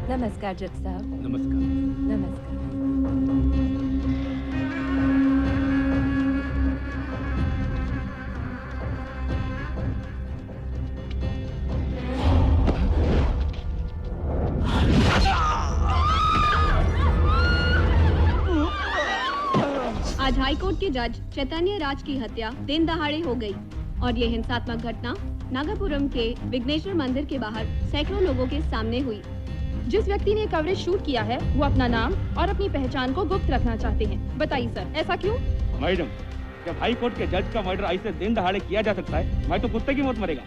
नमस्कार जज साहब। नमस्कार। नमस्कार। आज हाईकोर्ट के जज चैतन्य राज की हत्या दिन दहाड़े हो गई और ये हिंसात्मक घटना नागापुरम के विघ्नेश्वर मंदिर के बाहर सैकड़ों लोगों के सामने हुई। जिस व्यक्ति ने कवरेज शूट किया है वो अपना नाम और अपनी पहचान को गुप्त रखना चाहते हैं। बताइए सर, ऐसा क्यों? मैडम, जब हाई कोर्ट के जज का मर्डर ऐसे दिन दहाड़े किया जा सकता है, मैं तो कुत्ते की मौत मरेगा।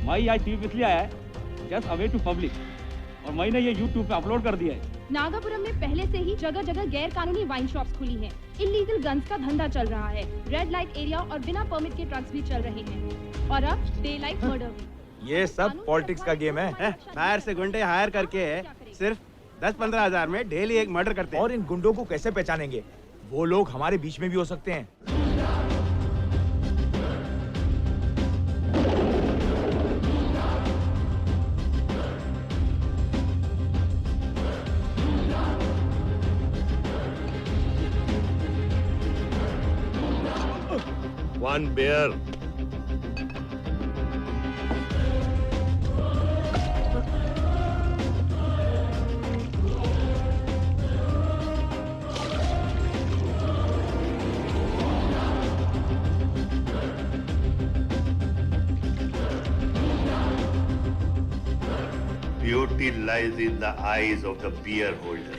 मैं आज टीवी इसलिए आया है जस्ट अवे टू पब्लिक, और मैंने ये यूट्यूब पे अपलोड कर दिया है। नागापुरम में पहले से ही जगह जगह गैर कानूनी वाइन शॉप्स खुली हैं। इलीगल गन्स का धंधा चल रहा है। रेड लाइट एरिया और बिना परमिट के ट्रक्स भी चल रहे हैं और अब डे लाइट मर्डर भी। ये सब पॉलिटिक्स का गेम है। बाहर से गुंडे हायर करके सिर्फ 10-15 हजार में डेली एक मर्डर करते हैं। और इन गुंडों को कैसे पहचानेंगे? वो लोग हमारे बीच में भी हो सकते हैं। One beer. Beauty lies in the eyes of the beer holder.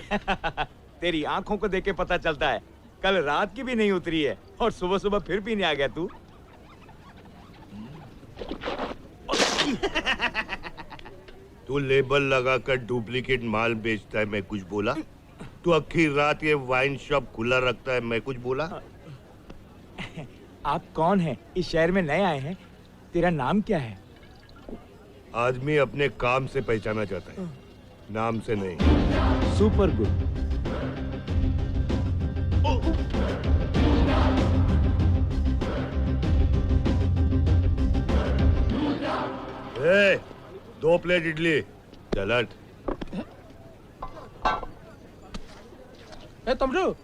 तेरी आंखों को देख के पता चलता है कल रात की भी नहीं उतरी है और सुबह सुबह फिर पीने आ गया तू। तू लेबल लगाकर डुप्लीकेट माल बेचता है, मैं कुछ बोला? तू आखिरी रात ये वाइन शॉप खुला रखता है, मैं कुछ बोला? आप कौन हैं? इस शहर में नए आए हैं। तेरा नाम क्या है? आदमी अपने काम से पहचाना जाता है, नाम से नहीं। Super good. ए, 2 प्लेट इडली चलट। तमरू,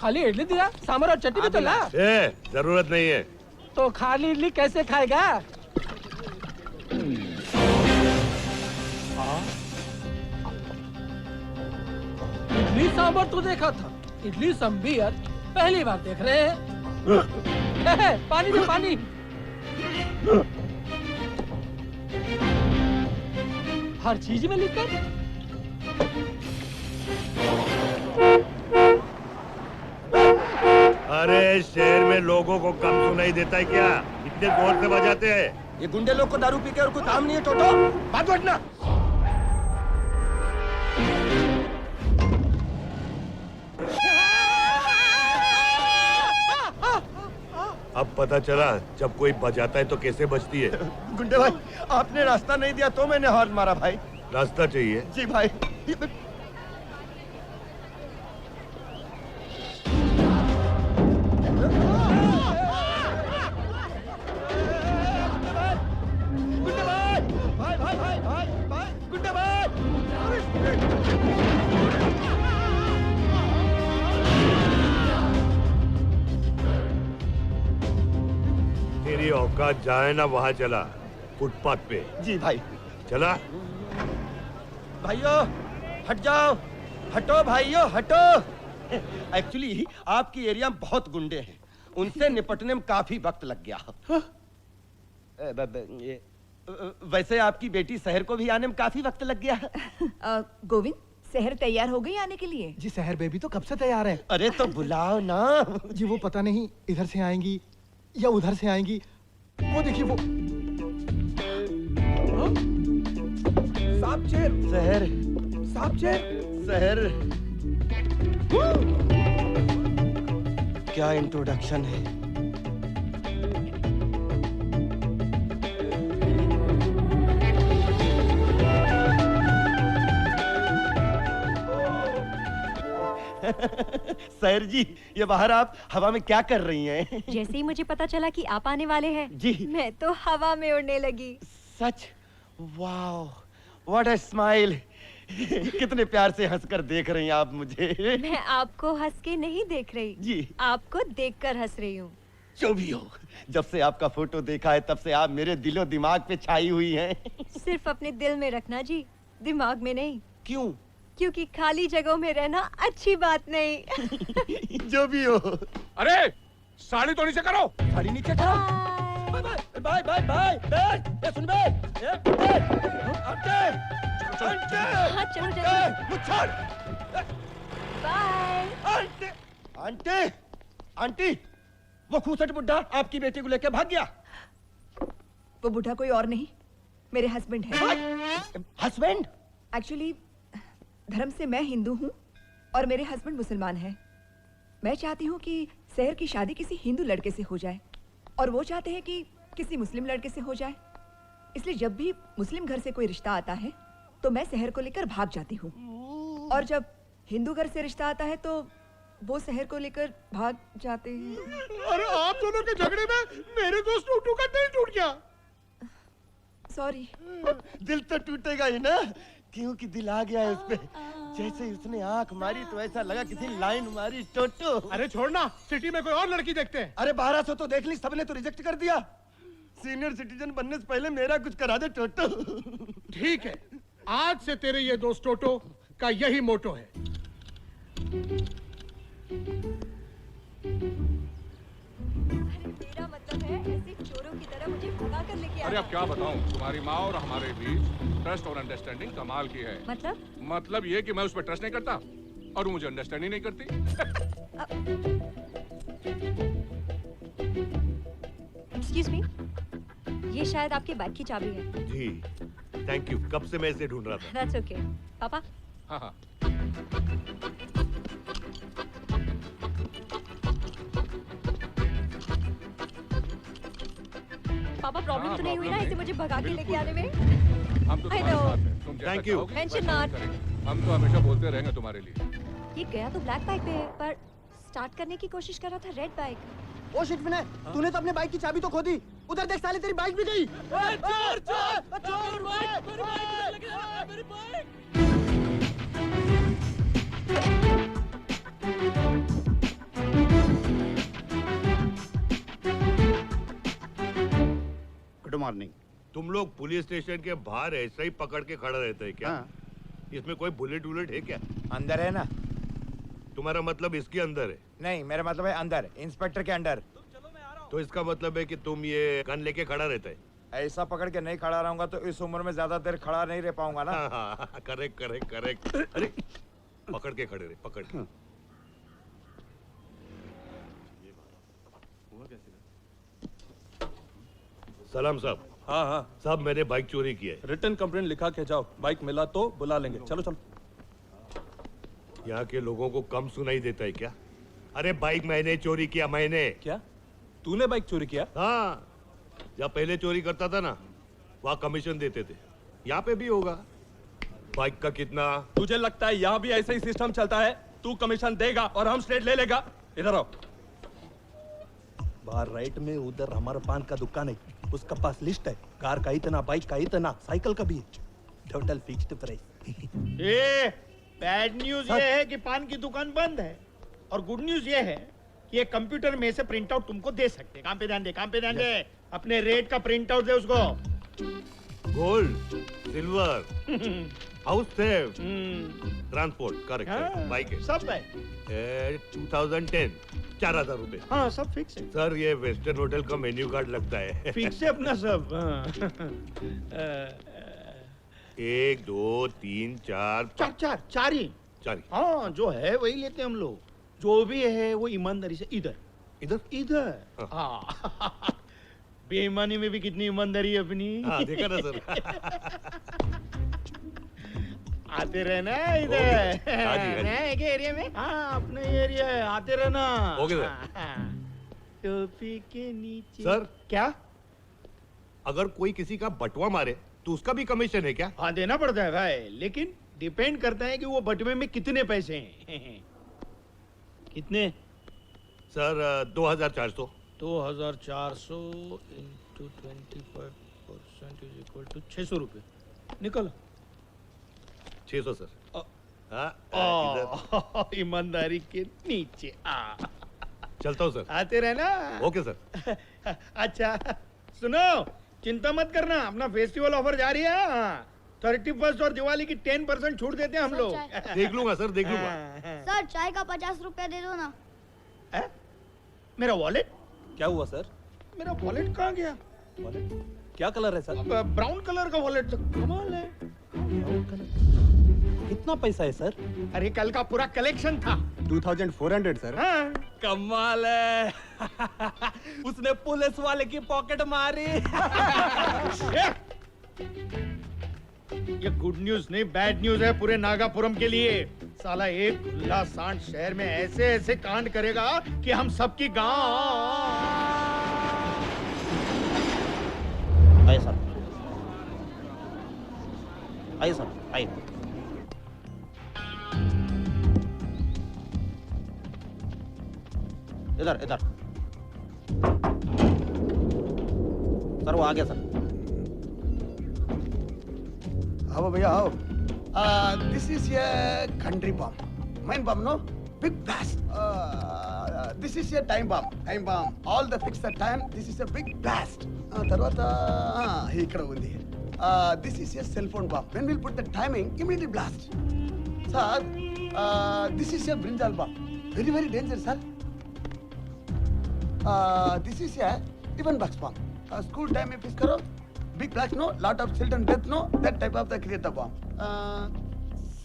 खाली इडली दिया, सांभर और चटनी भी तो ला। ए, जरूरत नहीं है। तो खाली इडली कैसे खाएगा? इडली सांभर तो देखा था, इडली सांभर पहली बार देख रहे हैं। पानी दे पानी। हर चीज में लिखकर। अरे शहर में लोगों को कम सुनाई देता है क्या? इतने जोर से बजाते हैं। ये गुंडे लोग को दारू पी के और कोई काम नहीं है। टोटो बात बैठना। अब पता चला जब कोई बजाता है तो कैसे बजती है। गुंडे भाई, आपने रास्ता नहीं दिया तो मैंने हॉर्न मारा भाई। रास्ता चाहिए? जी भाई। गुंडे भाई, भाई भाई भाई भाई भाई, गुंडे भाई। तेरी औकात जाए ना वहाँ चला, फुटपाथ पे। जी भाई। चला। भाइयों हट जाओ, हटो भाइयों हटो। एक्चुअली आपकी एरिया में बहुत गुंडे हैं, उनसे निपटने में काफी वक्त लग गया। वैसे आपकी बेटी शहर को भी आने में काफी वक्त लग गया। गोविंद, शहर तैयार हो गई आने के लिए? जी शहर बेबी तो कब से तैयार है। अरे तो बुलाओ ना। जी वो पता नहीं इधर से आएंगी या उधर से आएंगी। वो देखिए वो शहर शहर क्या इंट्रोडक्शन है। सर जी, ये बाहर आप हवा में क्या कर रही हैं? जैसे ही मुझे पता चला कि आप आने वाले हैं जी मैं तो हवा में उड़ने लगी। सच? Wow, what a smile. कितने प्यार से हंसकर देख रही हैं आप मुझे। मैं आपको हंस के नहीं देख रही जी। आपको देखकर हंस रही हूँ। जो भी हो, जब से आपका फोटो देखा है तब से आप मेरे दिलो दिमाग पे छाई हुई हैं। सिर्फ अपने दिल में रखना जी, दिमाग में नहीं। क्यों? क्योंकि खाली जगहों में रहना अच्छी बात नहीं। जो भी हो। अरे साड़ी तो नीचे करो। साड़ी नीचे करो। Bye bye bye bye bye. ये सुन बे। आंटी हाँ चलो चलो। मुच्छर। बाय। आंटी आंटी आंटी, वो खूसट बुड्ढा आपकी बेटी को लेकर भाग गया। वो बुढ़ा कोई और नहीं, मेरे हस्बैंड है। हस्बैंड? एक्चुअली धर्म से मैं हिंदू हूँ और मेरे हस्बैंड मुसलमान हैं। मैं चाहती हूँ कि सहर की शादी किसी हिंदू लड़के से हो जाए और वो चाहते हैं कि किसी मुस्लिम लड़के से हो जाए। इसलिए जब भी मुस्लिम घर से कोई रिश्ता आता है तो मैं सहर को लेकर भाग जाती हूँ, और जब हिंदू घर से रिश्ता आता है तो वो सहर को लेकर भाग जाते हैं। अरे आप दोनों के झगड़े में मेरे दोस्त टूटू का दिल टूट गया। सॉरी। दिल तो टूटेगा ही ना, क्योंकि दिल आ गया है उस पे। जैसे ही उसने आंख मारी तो ऐसा लगा किसी लाइन मारी। टोटो। अरे छोड़ना, सिटी में कोई और लड़की देखते हैं। अरे 1200 तो देख ली, सबने तो रिजेक्ट कर दिया। सीनियर सिटीजन बनने से पहले मेरा कुछ करा दे टोटो। ठीक है, आज से तेरे ये दोस्त टोटो का यही मोटो है। मेरा मतलब है ऐसे चोरों की तरह मुझे भगा कर लेके अरे अब क्या बताऊं, तुम्हारी माँ और हमारे बीच ट्रस्ट और अंडरस्टैंडिंग कमाल की है। मतलब ये कि मैं उस पर ट्रस्ट नहीं करता और वो मुझे अंडरस्टैंड ही नहीं करती। एक्सक्यूज मी, ये शायद आपके बाइक की चाबी है। जी थैंक यू, कब से मैं इसे ढूंढ रहा था। That's okay. पापा। हाँ हाँ। पापा प्रॉब्लम तो नहीं हुई ना इसे मुझे भगा के लेके आने में? हम तो तुम्हारे साथ हैं, तुम जैसा Thank you. चाहोगी, Mention वैसा not. करेंगे। हम तो हमेशा बोलते रहेंगे तुम्हारे लिए। ये गया तो ब्लैक बाइक पे है, पर स्टार्ट करने की कोशिश कर रहा था रेड बाइक। ओ शिट विनय, तूने तो अपने बाइक की चाबी तो खो दी। उधर देख साले, तेरी बाइक भी गई। चोर चोर चोर, मेरी बाइक। Good morning. तुम लोग पुलिस स्टेशन के बाहर ऐसे ही पकड़ के खड़ा रहते हैं क्या? इसमें कोई बुलेट वुलेट है क्या? अंदर है ना। तुम्हारा मतलब इसके अंदर है? नहीं, मेरा मतलब है अंदर, इंस्पेक्टर के अंदर। तो इसका मतलब है कि तुम ये गन लेके खड़ा रहता है? ऐसा पकड़ के नहीं खड़ा रहूंगा तो इस उम्र में ज्यादा देर खड़ा नहीं रह पाऊंगा ना। Correct correct correct. अरे पकड़ के खड़े रहे, पकड़ के। सलाम साहब। हाँ हाँ साहब मैंने बाइक चोरी की है। रिटर्न कंप्लेंट लिखा के जाओ, बाइक मिला तो बुला लेंगे। चलो चलो। यहाँ के लोगों को कम सुनाई देता है क्या? अरे बाइक मैंने चोरी किया, मैंने। क्या तूने बाइक चोरी किया? हाँ, जब पहले चोरी करता था ना वहाँ कमीशन देते थे, यहाँ पे भी होगा। बाइक का कितना? तुझे लगता है यहाँ भी ऐसा ही सिस्टम चलता है? तू कमीशन देगा और हम स्टेट ले लेगा। इधर आओ। बाहर राइट में उधर हमारा पान का दुकान है, उसका पास लिस्ट है। कार का इतना, बाइक का इतना, साइकिल का भी, टोटल फिक्स्ड प्राइस। ये बैड न्यूज ये है कि पान की दुकान बंद है, और गुड न्यूज ये है कि ये कंप्यूटर में से प्रिंट आउट तुमको दे सकते हैं। काम पे ध्यान दे, काम पे ध्यान दे। अपने रेट का प्रिंट आउट दे उसको। Gold, silver, house theft, transport, correct. Bike है, सब है। 2010, 4000 रुपए। हाँ सब फिक्स है सर, ये वेस्टर्न होटल का मेन्यू कार्ड लगता है। फिक्स है अपना सब। 1 2 3 4 चार ही। हाँ जो है वही लेते हम लोग। जो भी है वो ईमानदारी से। इधर इधर इधर। हाँ बेईमानी में भी कितनी ईमानदारी है अपनी। हाँ देखा ना सर। आते रहना इधर। हाँ जी, एक एरिया में। हाँ अपने एरिया है, आते रहना। Okay sir. टोपी के नीचे। सर क्या? अगर कोई किसी का बटुआ मारे तो उसका भी कमीशन है क्या? हाँ देना पड़ता है भाई, लेकिन डिपेंड करता है कि वो बटुए में कितने पैसे हैं। कितने? Sir 2400। 2400 into 25% is equal to 600 रुपये। निकलो। 600 सर। हाँ, इधर। ईमानदारी के नीचे चलता हूँ सर। आते रहना। Okay sir. अच्छा सुनो, चिंता मत करना, अपना फेस्टिवल ऑफर जारी है। 31 और दिवाली की 10% छूट देते हैं हम लोग। देख लूंगा सर, देख लूंगा। सर चाय का 50 रुपया दे दो ना। मेरा वॉलेट क्या हुआ सर? मेरा वॉलेट कहाँ गया? वॉलेट क्या कलर है सर? ब्राउन कलर का वॉलेट। कमाल है। कितना पैसा है सर? अरे कल का पूरा कलेक्शन था। 2400 सर। हाँ। कमाल है। उसने पुलिस वाले की पॉकेट मारी। ये गुड न्यूज नहीं, बैड न्यूज है पूरे नागापुरम के लिए। साला एक खुला सांड शहर में ऐसे ऐसे कांड करेगा कि हम सबकी गांव। आइए सर, आइए सर, आइए। इधर इधर सर, वो आ गया सर। आओ भैया आओ। दिस इज ये country bomb, main bomb, no? Big blast. This is your time bomb. Time bomb. All the fix the time. This is a big blast. తర్వాత ఇక్కడ ఉంది. This is your cell phone bomb. When we'll put the timing, immediately blast. Sir, this is your brinjal bomb. Very very dangerous, sir. This is your even box bomb. School time if is karo, big blast, no? Lot of children death, no? That type of the create the bomb.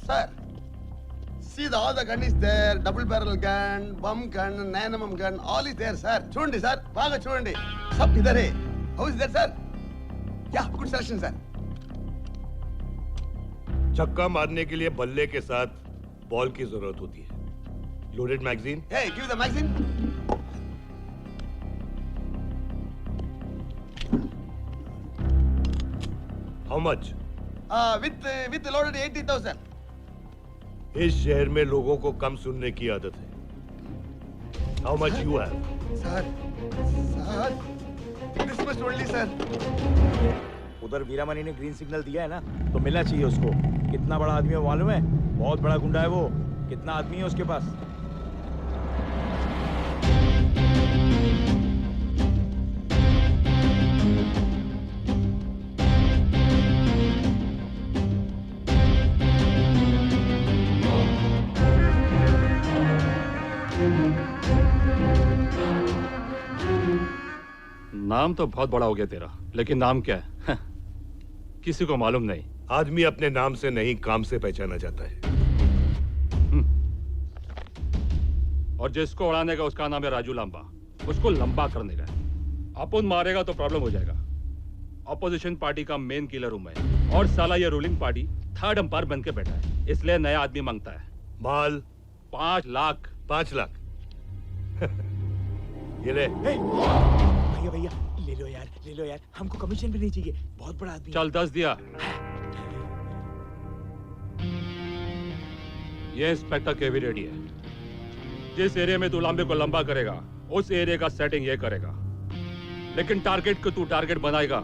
Sir. See the all the gun is there, double barrel gun, bomb gun, 9mm gun, all is there, sir. చూడండి sir, బాగా చూడండి. सब इधर है. How is that, sir? Yeah, good selection, sir. छक्का मारने के लिए बल्ले के साथ बॉल की जरूरत होती है। Loaded magazine? Hey, give the magazine. How much? With loaded 80,000. इस शहर में लोगों को कम सुनने की आदत है। How much you have? Sir, this much only, sir. उधर वीरामणि ने ग्रीन सिग्नल दिया है ना, तो मिलना चाहिए उसको। कितना बड़ा आदमी है मालूम है? बहुत बड़ा गुंडा है वो। कितना आदमी है उसके पास? नाम तो बहुत बड़ा हो गया तेरा, लेकिन नाम क्या है? किसी को मालूम नहीं। आदमी अपने नाम से नहीं, काम से पहचाना जाता है। और जिसको उड़ाने का उसका नाम है राजू लांबा। उसको लंबा करने का। अपन मारेगा तो प्रॉब्लम हो जाएगा। ऑपोजिशन पार्टी का मेन किलर हूं मैं, और साला ये रूलिंग पार्टी थर्ड अंपायर बन के बैठा है, इसलिए नया आदमी मांगता है। माल 5 लाख। 5 लाख। ये ले। भैया भैया ले लो यार, ले लो यार, हमको कमीशन भी नहीं चाहिए। बहुत बड़ा आदमी। चल 10 दिया। ये इंस्पेक्टर केवी रेड्डी है। जिस एरिया में तू लांबे को लंबा करेगा, उस एरिया का सेटिंग ये करेगा। लेकिन टारगेट को तू टारगेट बनाएगा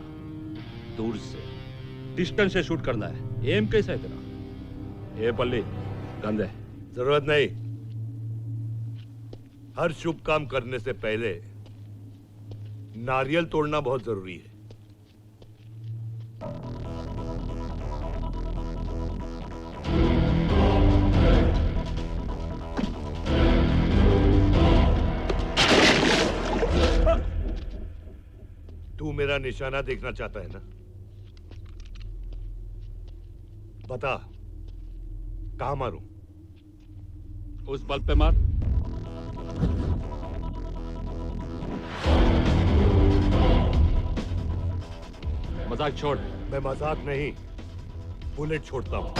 दूर से, डिस्टेंस से शूट करना है। एम कैसा है तेरा? ये पल्ली गंदे। जरूरत नहीं। हर शुभ काम करने से पहले नारियल तोड़ना बहुत जरूरी है। तू मेरा निशाना देखना चाहता है ना? बता, कहां मारूं? उस बल्ब पे मार। मजाक छोड़। मैं मजाक नहीं, बुलेट छोड़ता हूं।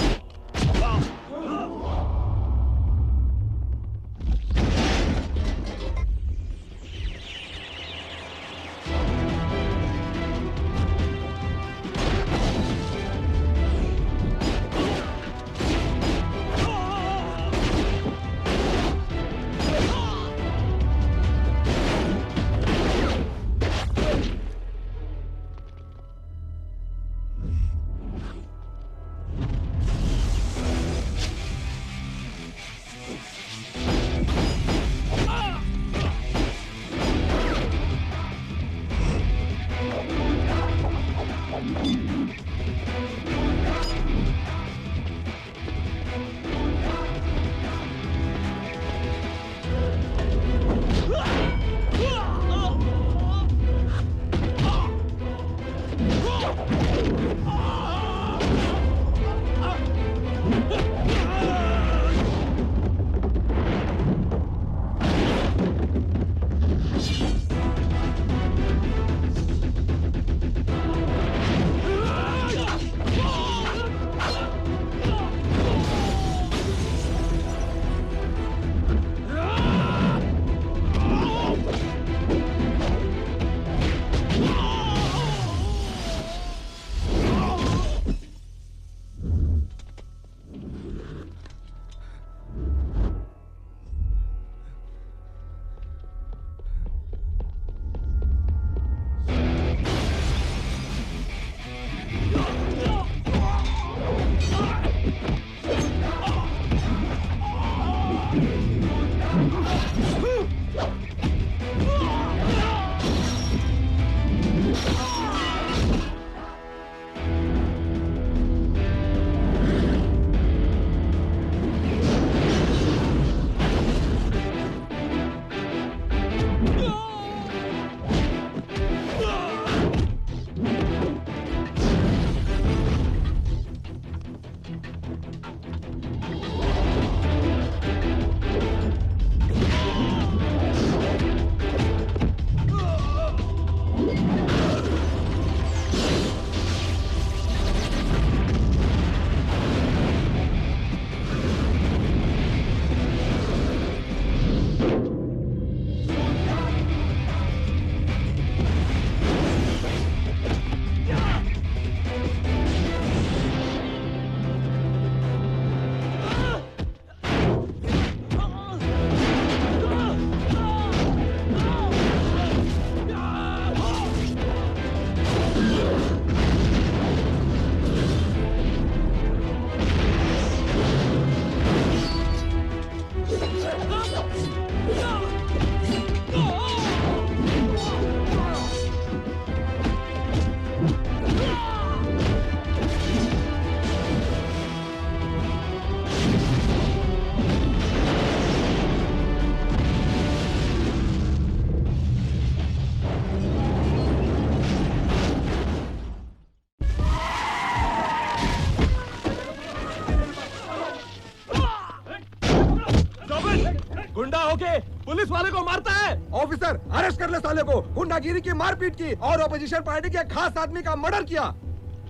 गुंडा होके पुलिस वाले को मारता है। ऑफिसर अरेस्ट कर ले साले को, गुंडागिरी की, मारपीट की और अपोजिशन पार्टी के खास आदमी का मर्डर किया।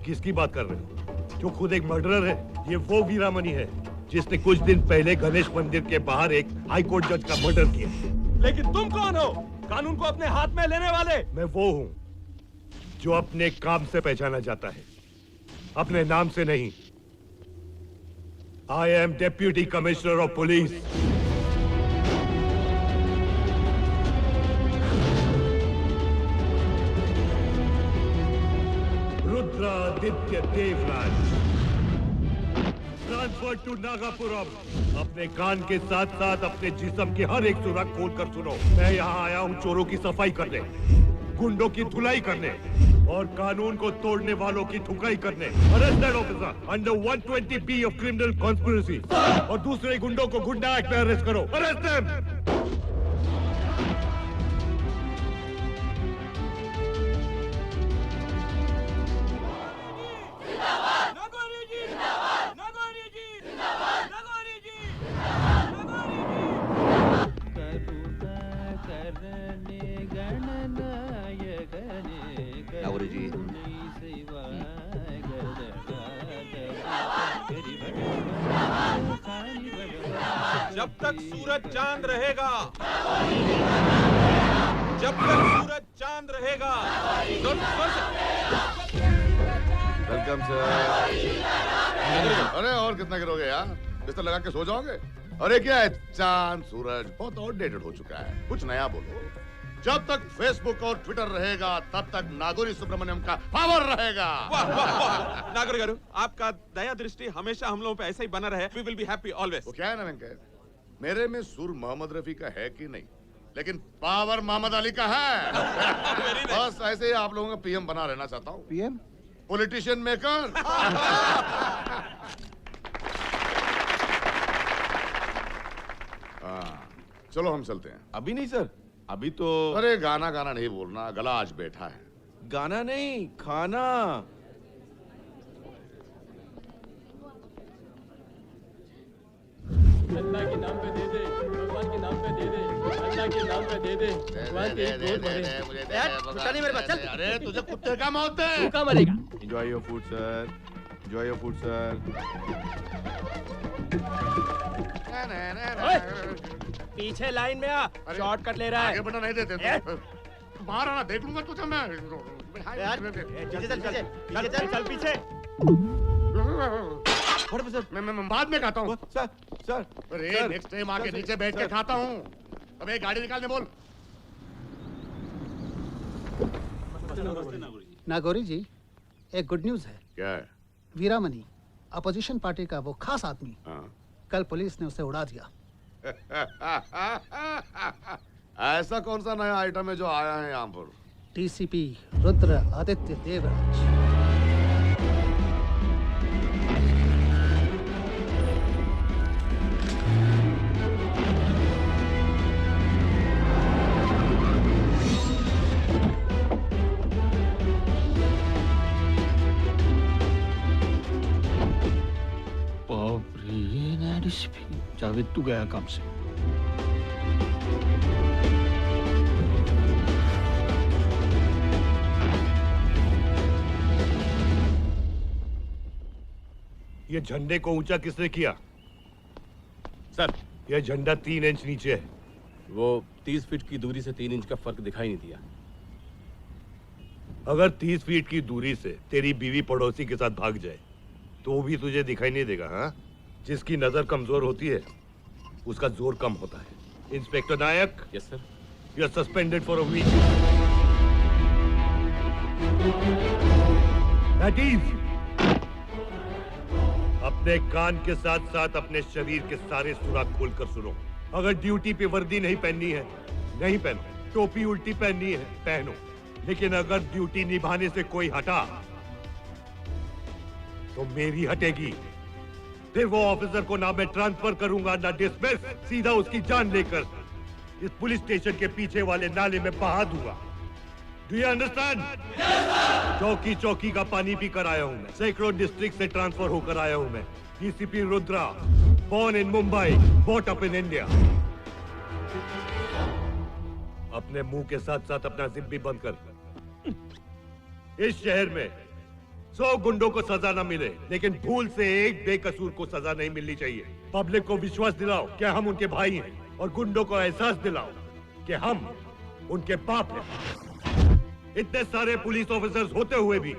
किसकी बात कर रहे हो? जो खुद एक मर्डरर है। ये वो वीरामणि है जिसने कुछ दिन पहले गणेश मंदिर के बाहर एक हाई कोर्ट जज का मर्डर किया। लेकिन तुम कौन हो कानून को अपने हाथ में लेने वाले? मैं वो हूँ जो अपने काम से पहचाना जाता है, अपने नाम से नहीं। I am deputy commissioner of police. Rudraditya Devraj, transfer to Nagapuram. अपने कान के साथ साथ अपने जिस्म की हर एक सुराख खोल कर सुनो। मैं यहाँ आया हूँ चोरों की सफाई करने, गुंडों की धुलाई करने और कानून को तोड़ने वालों की ठुकाई करने। Arrest that officer under 120B of criminal conspiracy. और दूसरे गुंडों को गुंडा एक्ट में अरेस्ट करो। Arrest them. नागौरी जी, जब तक सूरज चांद रहेगा, जब तक सूरज चांद रहेगा। Welcome sir. अरे और कितना गिरोगे यार? बिस्तर लगा के सो जाओगे? अरे क्या है, चांद सूरज बहुत आउटडेटेड हो चुका है, कुछ नया बोलो। जब तक फेसबुक और ट्विटर रहेगा तब तक नागौरी सुब्रमण्यम का पावर रहेगा। वाह वाह वाह। नागौरी गारू, आपका दया दृष्टि हमेशा हम लोगों पे ऐसा ही बना रहे। We will be happy always। वो क्या है ना वेंकट, मेरे में सुर मोहम्मद रफी का है कि नहीं, लेकिन पावर मोहम्मद अली का है। बस ऐसे ही आप लोगों का पीएम बना रहना चाहता हूँ। PM politician maker. चलो हम चलते हैं। अभी नहीं सर, अभी तो। अरे गाना गाना नहीं बोलना, गला आज बैठा है। गाना नहीं, खाना। अल्लाह के नाम पे दे दे, भगवान के नाम पे दे दे, अल्लाह के नाम पे दे दे, भगवान के गोद भरे। मेरे बच्चा। अरे तुझे कुत्ते का मौत है। भूखा मरेगा। Enjoy your food, sir. Enjoy your food, sir. पीछे लाइन में आ, शॉर्टकट ले रहा है। आगे बढ़ना नहीं देते। बाहर आना, देख लूंगा तुझे मैं। चल पीछे। मैं बाद में खाता हूँ। सर अरे नेक्स्ट टाइम आके नीचे बैठ के खाता हूँ। अब एक गाड़ी निकालने बोल। नागौरी जी, एक गुड न्यूज है। क्या है? वीरामणि, अपोजिशन पार्टी का वो खास आदमी, कल पुलिस ने उसे उड़ा दिया। ऐसा कौन सा नया आइटम है जो आया है यहाँ पर? टीसीपी रुद्र आदित्य देवराज। जावेद तू गया काम से। ये झंडे को ऊंचा किसने किया? सर, ये झंडा 3 इंच नीचे है। वो 30 फीट की दूरी से 3 इंच का फर्क दिखाई नहीं दिया। अगर 30 फीट की दूरी से तेरी बीवी पड़ोसी के साथ भाग जाए तो भी तुझे दिखाई नहीं देगा? हाँ, जिसकी नजर कमजोर होती है उसका जोर कम होता है। Inspector Nayak. Yes sir. You are suspended for a week. That is, अपने कान के साथ साथ अपने शरीर के सारे सुराख खोलकर सुनो। अगर ड्यूटी पे वर्दी नहीं पहननी है, नहीं पहनो। टोपी उल्टी पहननी है, पहनो। लेकिन अगर ड्यूटी निभाने से कोई हटा तो मेरी हटेगी। फिर वो ऑफिसर को ना मैं ट्रांसफर करूंगा ना डिसमिस, सीधा उसकी जान लेकर इस पुलिस स्टेशन के पीछे वाले नाले में बहा दूंगा। Do you understand? चौकी चौकी का पानी पी कर आया हूं मैं। सैकड़ों डिस्ट्रिक्ट से ट्रांसफर होकर आया हूं मैं। DCP Rudra, born in Mumbai, brought up in India. अपने मुंह के साथ साथ अपना जिप भी बंद कर। इस शहर में 100 गुंडों को सजा न मिले, लेकिन भूल से एक बेकसूर को सजा नहीं मिलनी चाहिए। पब्लिक को विश्वास दिलाओ कि हम उनके भाई हैं, और गुंडों को एहसास दिलाओ कि हम उनके बाप हैं। इतने सारे पुलिस ऑफिसर्स होते हुए भी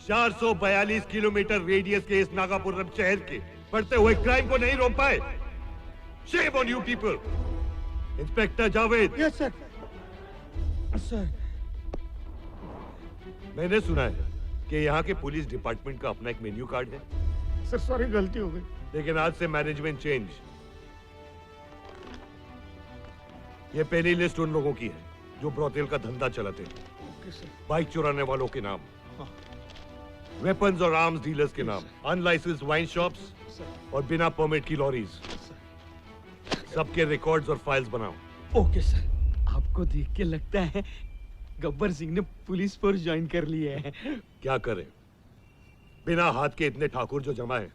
442 किलोमीटर रेडियस के इस नागापुरम शहर के बढ़ते हुए क्राइम को नहीं रोक पाए। Shame on you people. Inspector Javed. Yes sir. Sir, मैंने सुना है कि यहाँ के पुलिस डिपार्टमेंट का अपना एक मेन्यू कार्ड है। सर सॉरी, गलती हो गई। लेकिन आज से मैनेजमेंट चेंज। ये पहली लिस्ट उन लोगों की है जो ब्रोथेल का धंधा चलाते हैं। बाइक चुराने वालों के नाम, वेपन्स और आर्म्स डीलर्स के नाम, अनलाइसेंस्ड वाइन शॉप्स और बिना परमिट की लॉरीज, सबके रिकॉर्ड्स और फाइल्स बनाओ। Okay sir. आपको देख के लगता है गब्बर सिंह ने पुलिस फोर्स ज्वाइन कर लिया है। क्या करें, बिना हाथ के इतने ठाकुर जो जमा है,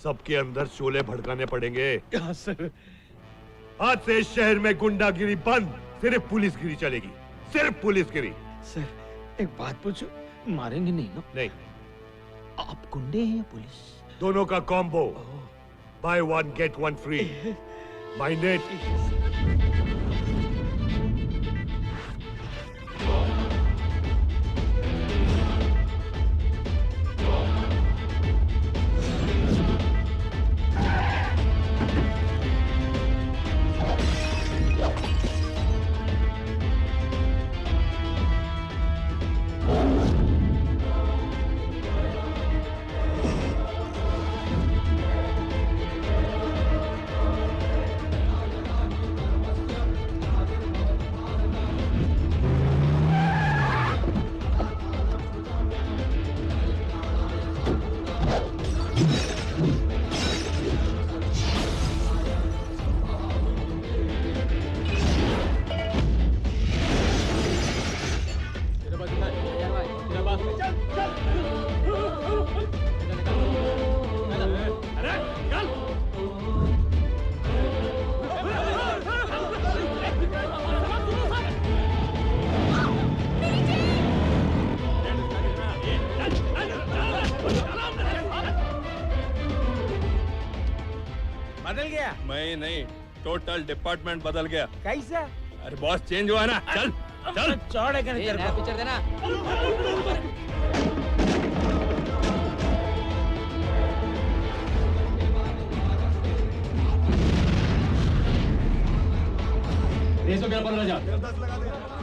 सबके अंदर शोले भड़काने पड़ेंगे। हाँ सर। आज से इस शहर में गुंडागिरी बंद, सिर्फ पुलिसगिरी चलेगी, सिर्फ पुलिसगिरी। सर एक बात पूछो, मारेंगे नहीं ना? नहीं। आप गुंडे हैं या पुलिस? दोनों का combo, by one get one free. Minded? बदल गया? मैं नहीं, टोटल डिपार्टमेंट बदल गया। कैसा? अरे बॉस चेंज हुआ ना। चल चल। चौड़े करने तेरे को पिक्चर देना। रेसो क्या पड़ जा? 10 लगा दे।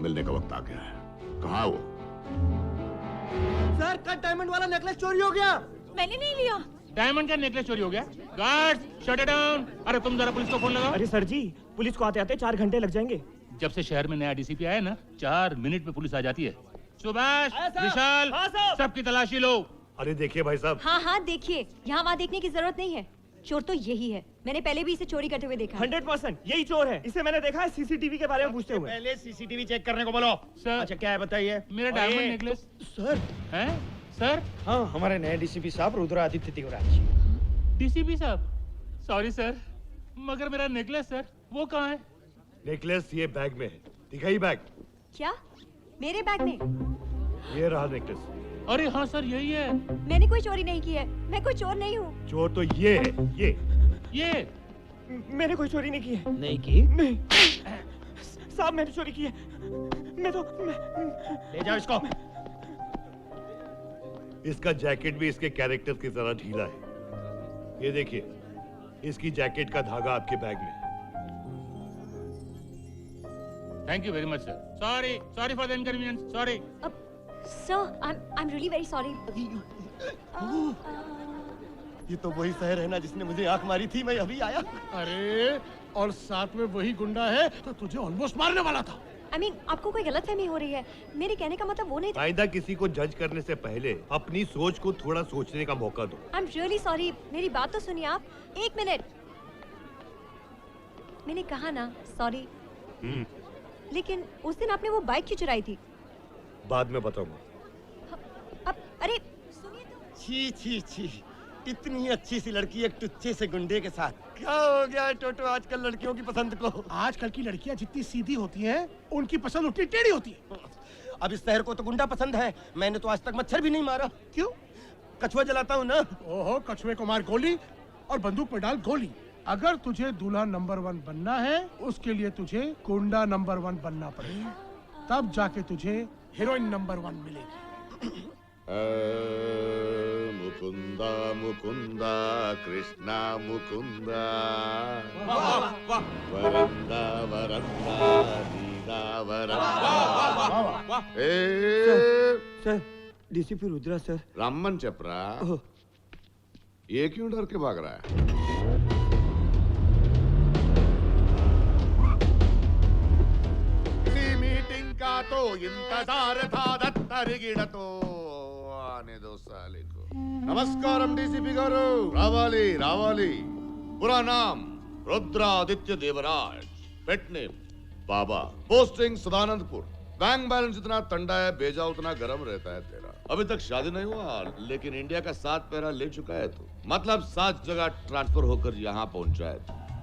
मिलने का वक्त आ गया है। कहाँ है वो? सर कल डायमंड वाला नेकलेस चोरी हो गया। मैंने नहीं लिया। डायमंड का नेकलेस चोरी हो गया? Guards shut it down. अरे तुम जरा पुलिस को फोन लगाओ। अरे सर जी, पुलिस को आते आते 4 घंटे लग जाएंगे। जब से शहर में नया डीसीपी आया ना, 4 मिनट में पुलिस आ जाती है। सुभाष, विशाल, सबकी तलाशी लो। अरे देखिए भाई साहब। हाँ हाँ देखिए, यहाँ वहाँ देखने की जरूरत नहीं है। चोर तो यही है, मैंने पहले भी इसे चोरी करते हुए देखा। 100% यही चोर है। इसे मैंने देखा है सीसीटीवी के बारे में पूछते हुए। पहले सीसीटीवी चेक करने को बोलो। सर। अच्छा क्या है बताइए? मेरा डायमंड नेकलेस। सर। हैं? सर? हाँ, हमारे नए डीसीपी साहब रुद्रादित्य तिवारी। डीसीपी साहब, सॉरी सर, मगर मेरा नेकलेस सर, वो कहाँ है? नेकलेस ये बैग में है। दिखाई बैग। क्या? मेरे बैग में? ये रहा नेकलेस। अरे हाँ सर, यही है। मैंने कोई चोरी नहीं की है। मैं कोई चोर नहीं हूँ। चोर तो ये है, ये। मैंने कोई चोरी नहीं की है। नहीं की? नहीं। साहब मैंने चोरी की है। मैं ले जाओ इसको। इसका जैकेट भी इसके कैरेक्टर की तरह ढीला है। ये देखिए, इसकी जैकेट का धागा आपके बैग में। Thank you very much sir. Sorry for the inconvenience. Sorry sir, I am really very sorry. ये तो वही शहर है ना जिसने मुझे आंख मारी थी, मैं अभी आया। अरे और साथ में वही गुंडा है तो तुझे ऑलमोस्ट मारने वाला था। I mean, आपको कोई गलतफहमी हो रही है। मेरे कहने का मतलब वो नहीं था। आइंदा किसी को जज करने से पहले अपनी सोच को थोड़ा सोचने का मौका दो। I am really sorry. मेरी बात तो सुनिए आप। एक मिनट। मैंने कहा ना सॉरी। लेकिन उस दिन आपने वो बाइक क्यों चुराई थी? बाद में बताऊंगा। अब अरे छी छी छी, इतनी अच्छी सी लड़की एक टुच्चे से गुंडे के साथ। क्या हो गया टोटो आजकल लड़कियों की पसंद को? आजकल की लड़कियां जितनी सीधी होती हैं, उनकी पसंद उतनी टेढ़ी होती है। अब इस शहर को तो गुंडा पसंद है। मैंने तो आज तक मच्छर भी नहीं मारा। क्यों? कछुआ जलाता हूँ ना। ओहो, कछुए को मार गोली और बंदूक में डाल गोली। अगर तुझे दूल्हा नंबर 1 बनना है, उसके लिए तुझे गुंडा नंबर 1 बनना पड़ेगा। तब जाके तुझे हीरोइन नंबर 1 मिलेगी। मुकुंदा मुकुंदा कृष्णा मुकुंदा वरंदा वरंदा दीदा वरंदा। Sir, DCP Rudra sir. Raman चपरा, ये क्यों डर के भाग रहा है? इसी मीटिंग का तो इंतजार था, दत्तरिगिड़ तो आने दो साले को। नमस्कारम डीसीपी गारू। रावाली। पूरा नाम रुद्रादित्य देवराज, पेट नेम बाबा, पोस्टिंग सदानंदपुर। बैंक बैलेंस जितना टंडा है भेजा उतना गरम रहता है तेरा। अभी तक शादी नहीं हुआ, लेकिन इंडिया का 7 पैरा ले चुका है तू। मतलब 7 जगह ट्रांसफर होकर यहाँ पहुंचा है।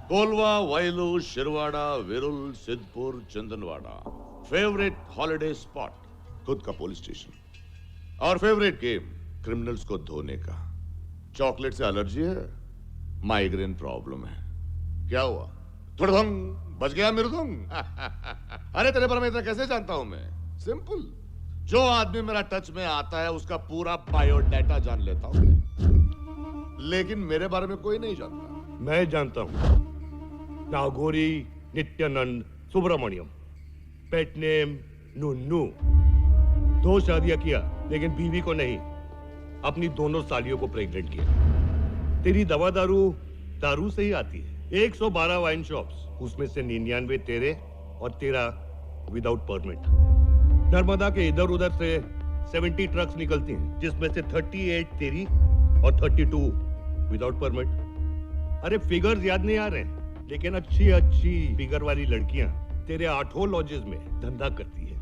कोलवा, वैलू, शिरवाड़ा, विरुल, Siddhapur, Chandanwada. Favourite holiday spot खुद का पुलिस स्टेशन, और फेवरेट गेम क्रिमिनल्स को धोने का। चॉकलेट से एलर्जी है, माइग्रेन प्रॉब्लम है। क्या हुआ? थोड़ा बच गया मृदुंग। अरे तेरे बारे में इतना कैसे जानता हूं मैं? सिंपल, जो आदमी मेरा टच में आता है उसका पूरा बायोडाटा जान लेता हूं। लेकिन मेरे बारे में कोई नहीं जानता। मैं जानता हूं। Nagori Nityanand Subramaniam, pet name नुन्नू। 2 शादियां किया, लेकिन बीवी को नहीं, अपनी दोनों सालियों को प्रेग्नेंट किया। तेरी दवा दारू से ही आती है। 112 वाइन शॉप्स, उसमें से 99 तेरे और तेरा विदाउट परमिट। नर्मदा के इधर उधर से 70 ट्रक्स निकलती हैं, जिसमें से 38 तेरी और 32 विदाउट परमिट। अरे फिगर्स याद नहीं आ रहे हैं, लेकिन अच्छी फिगर वाली लड़कियां तेरे 8 लॉजेस में धंधा करती है।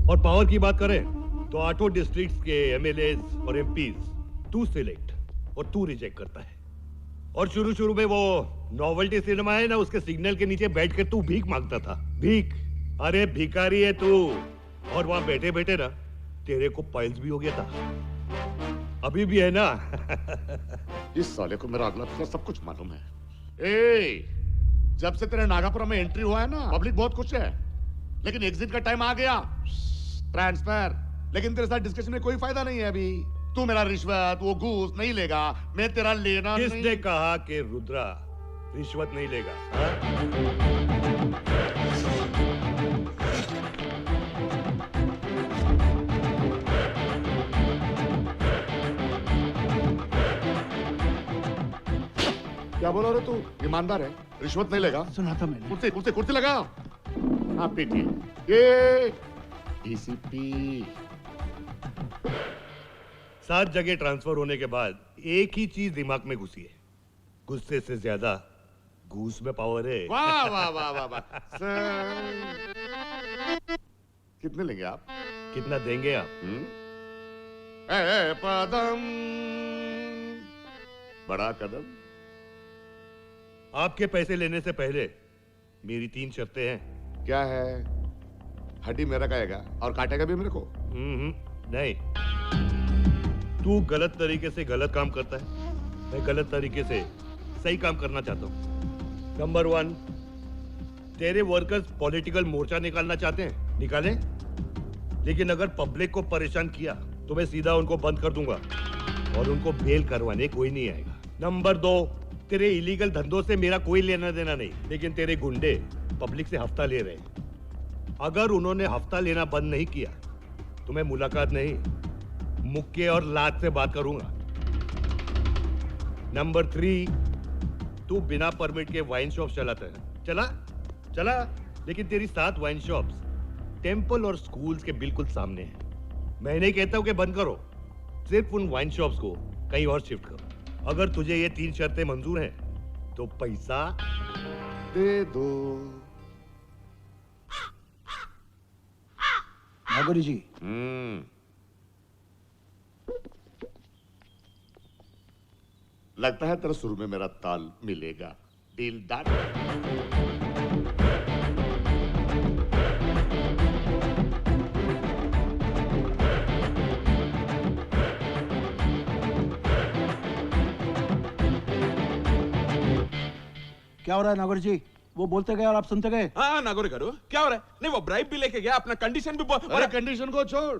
और पावर की बात करें तो 8 डिस्ट्रिक्ट्स के एमएलएस और एमपीज तू सिलेक्ट और तू रिजेक्ट करता है। और शुरू में वो नोवेल्टी सिनेमा है ना, उसके सिग्नल के नीचे बैठ कर तू भीख मांगता था। भीख? अरे भिखारी है तू। और वहां बैठे बैठे ना तेरे को पाइल्स भी हो गया था। अभी भी है ना। इस साले को मेरा अगला पिछला सब कुछ मालूम है। जब से तेरे नागापुरम में एंट्री हुआ है ना, पब्लिक बहुत खुश है, लेकिन एग्जिट का टाइम आ गया। ट्रांसफर। लेकिन तेरे साथ डिस्कशन में कोई फायदा नहीं है अभी। तू मेरा रिश्वत, वो घूस नहीं लेगा, मैं तेरा लेना किसने नहीं। कहा कि रुद्रा रिश्वत नहीं लेगा? क्या बोला रे तू? ईमानदार है, रिश्वत नहीं लेगा? सुना था मैंने। कुर्सी लगा। हाँ पीटी। ये डीसीपी। 7 जगह ट्रांसफर होने के बाद एक ही चीज दिमाग में घुसी है, गुस्से से ज्यादा घूस में पावर है। वाह वाह वाह वाह वाह। कितने लेंगे आप? कितना देंगे आप? पदम बड़ा कदम। आपके पैसे लेने से पहले मेरी 3 शर्तें हैं। क्या है? हड्डी मेरा खाएगा और काटेगा भी मेरे को? नहीं, तू गलत तरीके से गलत काम करता है, मैं गलत तरीके से सही काम करना चाहता हूँ। नंबर 1, तेरे वर्कर्स पॉलिटिकल मोर्चा निकालना चाहते हैं, निकालें, लेकिन अगर पब्लिक को परेशान किया तो मैं सीधा उनको बंद कर दूंगा और उनको बेल करवाने कोई नहीं आएगा। नंबर 2, तेरे इलीगल धंधों से मेरा कोई लेना देना नहीं, लेकिन तेरे गुंडे पब्लिक से हफ्ता ले रहे हैं। अगर उन्होंने हफ्ता लेना बंद नहीं किया तो मैं मुलाकात नहीं, मुक्के और लात से बात करूंगा। नंबर 3, तू बिना परमिट के वाइन शॉप चलाता है, चला, लेकिन तेरी 7 वाइन शॉप्स टेंपल और स्कूल्स के बिल्कुल सामने हैं। मैं नहीं कहता हूं कि बंद करो, सिर्फ उन वाइन शॉप्स को कहीं और शिफ्ट करो। अगर तुझे ये 3 शर्तें मंजूर हैं तो पैसा दे दो। नागौरी जी, लगता है तेरा शुरू में मेरा ताल मिलेगा। Deal done. क्या हो रहा है नागौरी जी? वो बोलते गए और आप सुनते गए। हाँ नागौरी गारू, क्या हो रहा है? नहीं, वो ब्राइब भी लेके गया, अपना कंडीशन भी अरे कंडीशन को छोड़,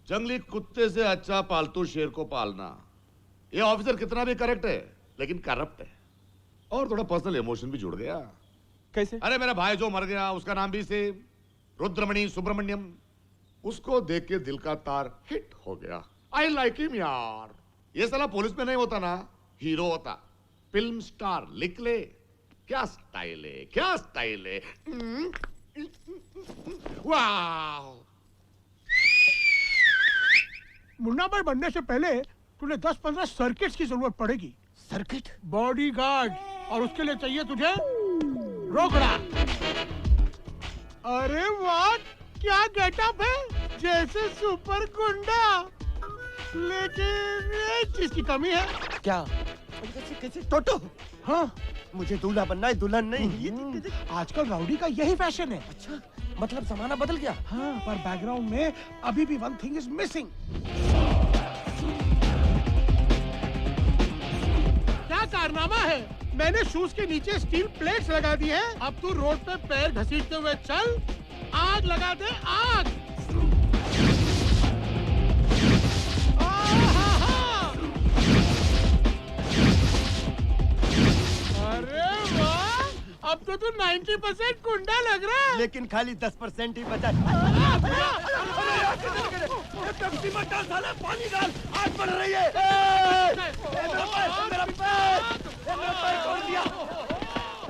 जंगली कुत्ते से अच्छा पालतू शेर को पालना। ये ऑफिसर कितना भी करेक्ट है लेकिन करप्ट है, और थोड़ा पर्सनल इमोशन भी जुड़ गया। कैसे? अरे मेरा भाई जो मर गया उसका नाम भी सेम, रुद्रमणि सुब्रमण्यम। उसको देख के दिल का तार हिट हो गया। आई लाइक हिम यार। ये साला पुलिस में नहीं होता ना, हीरो होता, फिल्म स्टार। लिख ले, क्या स्टाइल है, क्या स्टाइल है। वाह! मुन्ना भाई बनने से पहले तुझे 10-15 सर्किट्स की जरूरत पड़ेगी। सर्किट? बॉडीगार्ड, और उसके लिए चाहिए तुझे रोकड़ा। अरे वाह, क्या गेटअप है, जैसे सुपर गुंडा। लेकिन एक चीज की कमी है। क्या? कैसे टोटो? हाँ, मुझे दूल्हा बनना है, दुल्हन नहीं। आजकल राउडी का यही फैशन है। अच्छा, मतलब जमाना बदल गया। हाँ, पर बैकग्राउंड में अभी भी वन थिंग इज मिसिंग। क्या कारनामा है? मैंने शूज के नीचे स्टील प्लेट्स लगा दी है। अब तू रोड पे पैर घसीटते हुए चल, आग लगा दे, आग। अरे वाह, अब तो तू 90% गुंडा लग रहा है। लेकिन खाली 10% ही बचा। पेप्सी मत डाल साले, पानी डाल, आग बढ़ रही है। मेरा पैर छोड़ दिया,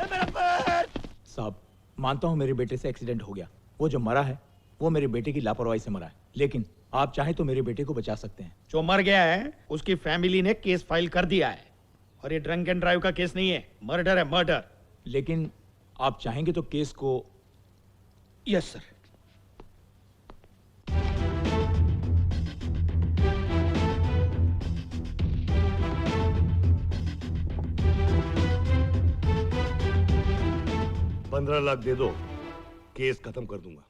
मेरा पैर। साहब, मानता हूँ मेरे बेटे से एक्सीडेंट हो गया। वो जो मरा है वो मेरे बेटे की लापरवाही से मरा है, लेकिन आप चाहें तो मेरे बेटे को बचा सकते हैं। जो मर गया है उसकी फैमिली ने केस फाइल कर दिया है, और ये ड्रंक एंड ड्राइव का केस नहीं है, मर्डर है, मर्डर। लेकिन आप चाहेंगे तो केस को। Yes sir. $15 लाख दे दो, केस खत्म कर दूंगा।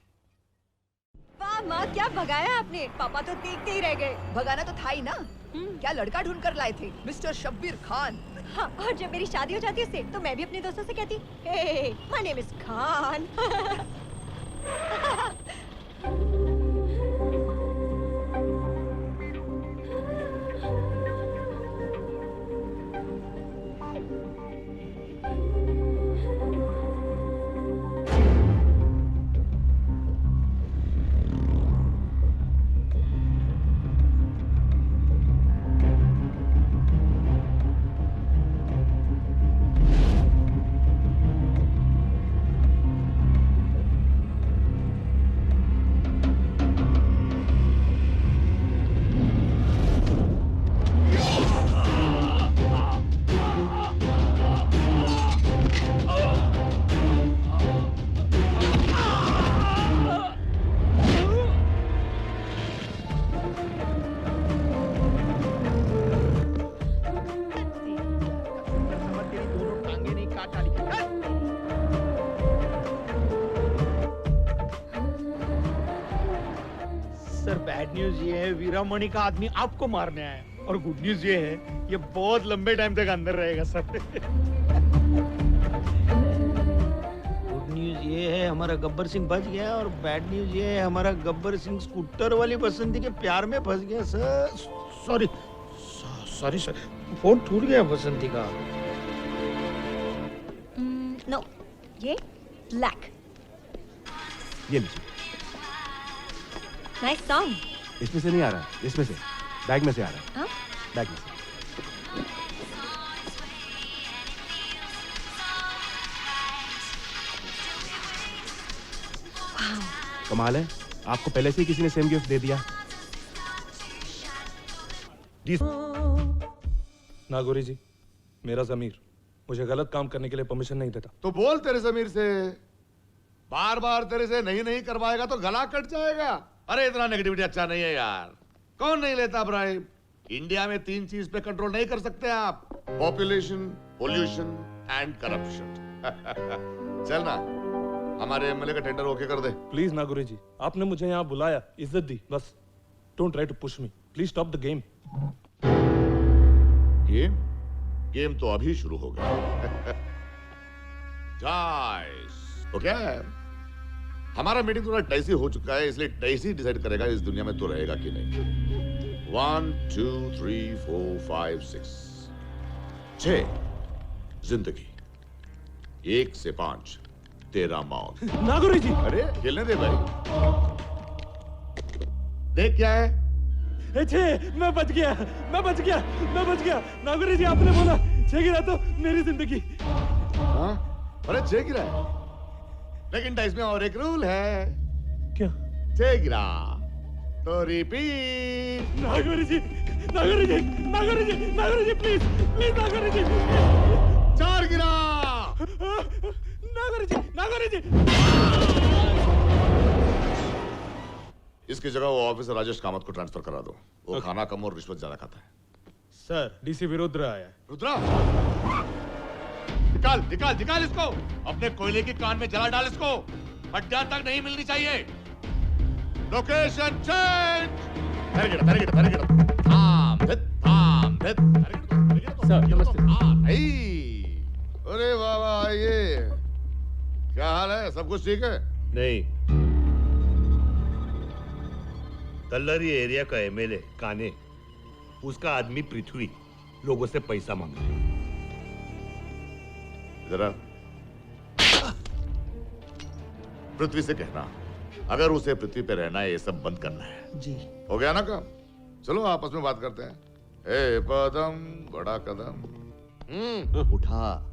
वाह माँ, क्या भगाया आपने। पापा तो देखते ही रह गए। भगाना तो था ही ना। क्या लड़का ढूंढ कर लाए थे, मिस्टर शब्बीर खान। हाँ, और जब मेरी शादी हो जाती उससे तो मैं भी अपने दोस्तों से कहती, hey my name is Khan. चाचा लिखा। सर बैड न्यूज ये है वीरामणि का आदमी आपको मारने आया है, और गुड न्यूज ये है ये बहुत लंबे टाइम तक अंदर रहेगा सर। गुड न्यूज ये है हमारा गब्बर सिंह बच गया, और बैड न्यूज ये है हमारा गब्बर सिंह स्कूटर वाली बसंती के प्यार में फंस गया sir. Sorry sorry sir, phone टूट गया बसंती का। नो, ये ब्लैक। ये लीजिए। Nice song. इसमें से नहीं आ रहा, इसमें से, बैग में से आ रहा है। हाँ? बैग में से। कमाल है, आपको पहले से ही किसी ने सेम गिफ्ट दे दिया। नागौरी जी, मेरा जमीर मुझे गलत काम करने के लिए परमिशन नहीं देता। तो बोल तेरे जमीर से, बार बार तेरे से नहीं करवाएगा तो गला कट जाएगा। अरे इतना नेगेटिविटी अच्छा नहीं है यार। कौन नहीं लेता ब्राइब? इंडिया में 3 चीज पे कंट्रोल नहीं कर सकते आप, पॉपुलेशन, पोल्यूशन एंड करप्शन। चल ना, हमारे एमएलए का टेंडर ओके कर दे। प्लीज नागौरी जी, आपने मुझे यहाँ बुलाया, इज्जत दी, बस don't try to push me, please stop the game. Game तो अभी शुरू हो गया। ओके, हमारा मीटिंग थोड़ा टाइसी हो चुका है, इसलिए टाइसी डिसाइड करेगा इस दुनिया में तो रहेगा कि नहीं। 1 2 3 4 5 6 6 जिंदगी, 1 से 5 तेरा मौत। नागौरी जी, अरे खेलने दे भाई। देख क्या है? मैं बच गया, मैं बच गया, मैं बच गया। नागौरी जी, आपने बोला 6 गिरा तो मेरी जिंदगी। हाँ? अरे 6 गिरा है, लेकिन डाइस में और एक रूल है। क्या? 6 गिरा तो repeat. Nagauri ji, Nagauri ji, Nagauri ji, Nagauri ji, please please Nagauri ji. 4 गिरा। नागौरी जी, नागौरी जी। इसकी जगह वो ऑफिसर राजेश कामत को ट्रांसफर करा दो। वो खाना कम और रिश्वत ज्यादा खाता है। सर, डीसी रुद्र आया है। रुद्रा, निकाल निकाल निकाल इसको, अपने कोयले की कान में जला डाल इसको, हड्डियां तक नहीं मिलनी चाहिए। Location change. सर नमस्ते। अरे वाह वाह, ये क्या हाल है? सब कुछ ठीक है? नहीं, तल्लरी एरिया का एमएलए काने, उसका आदमी पृथ्वी लोगों से पैसा मांग रहा है। जरा पृथ्वी से कहना, अगर उसे पृथ्वी पे रहना है, ये सब बंद करना है। जी हो गया ना काम? चलो आपस में बात करते हैं। ए पदम बड़ा कदम, उठा।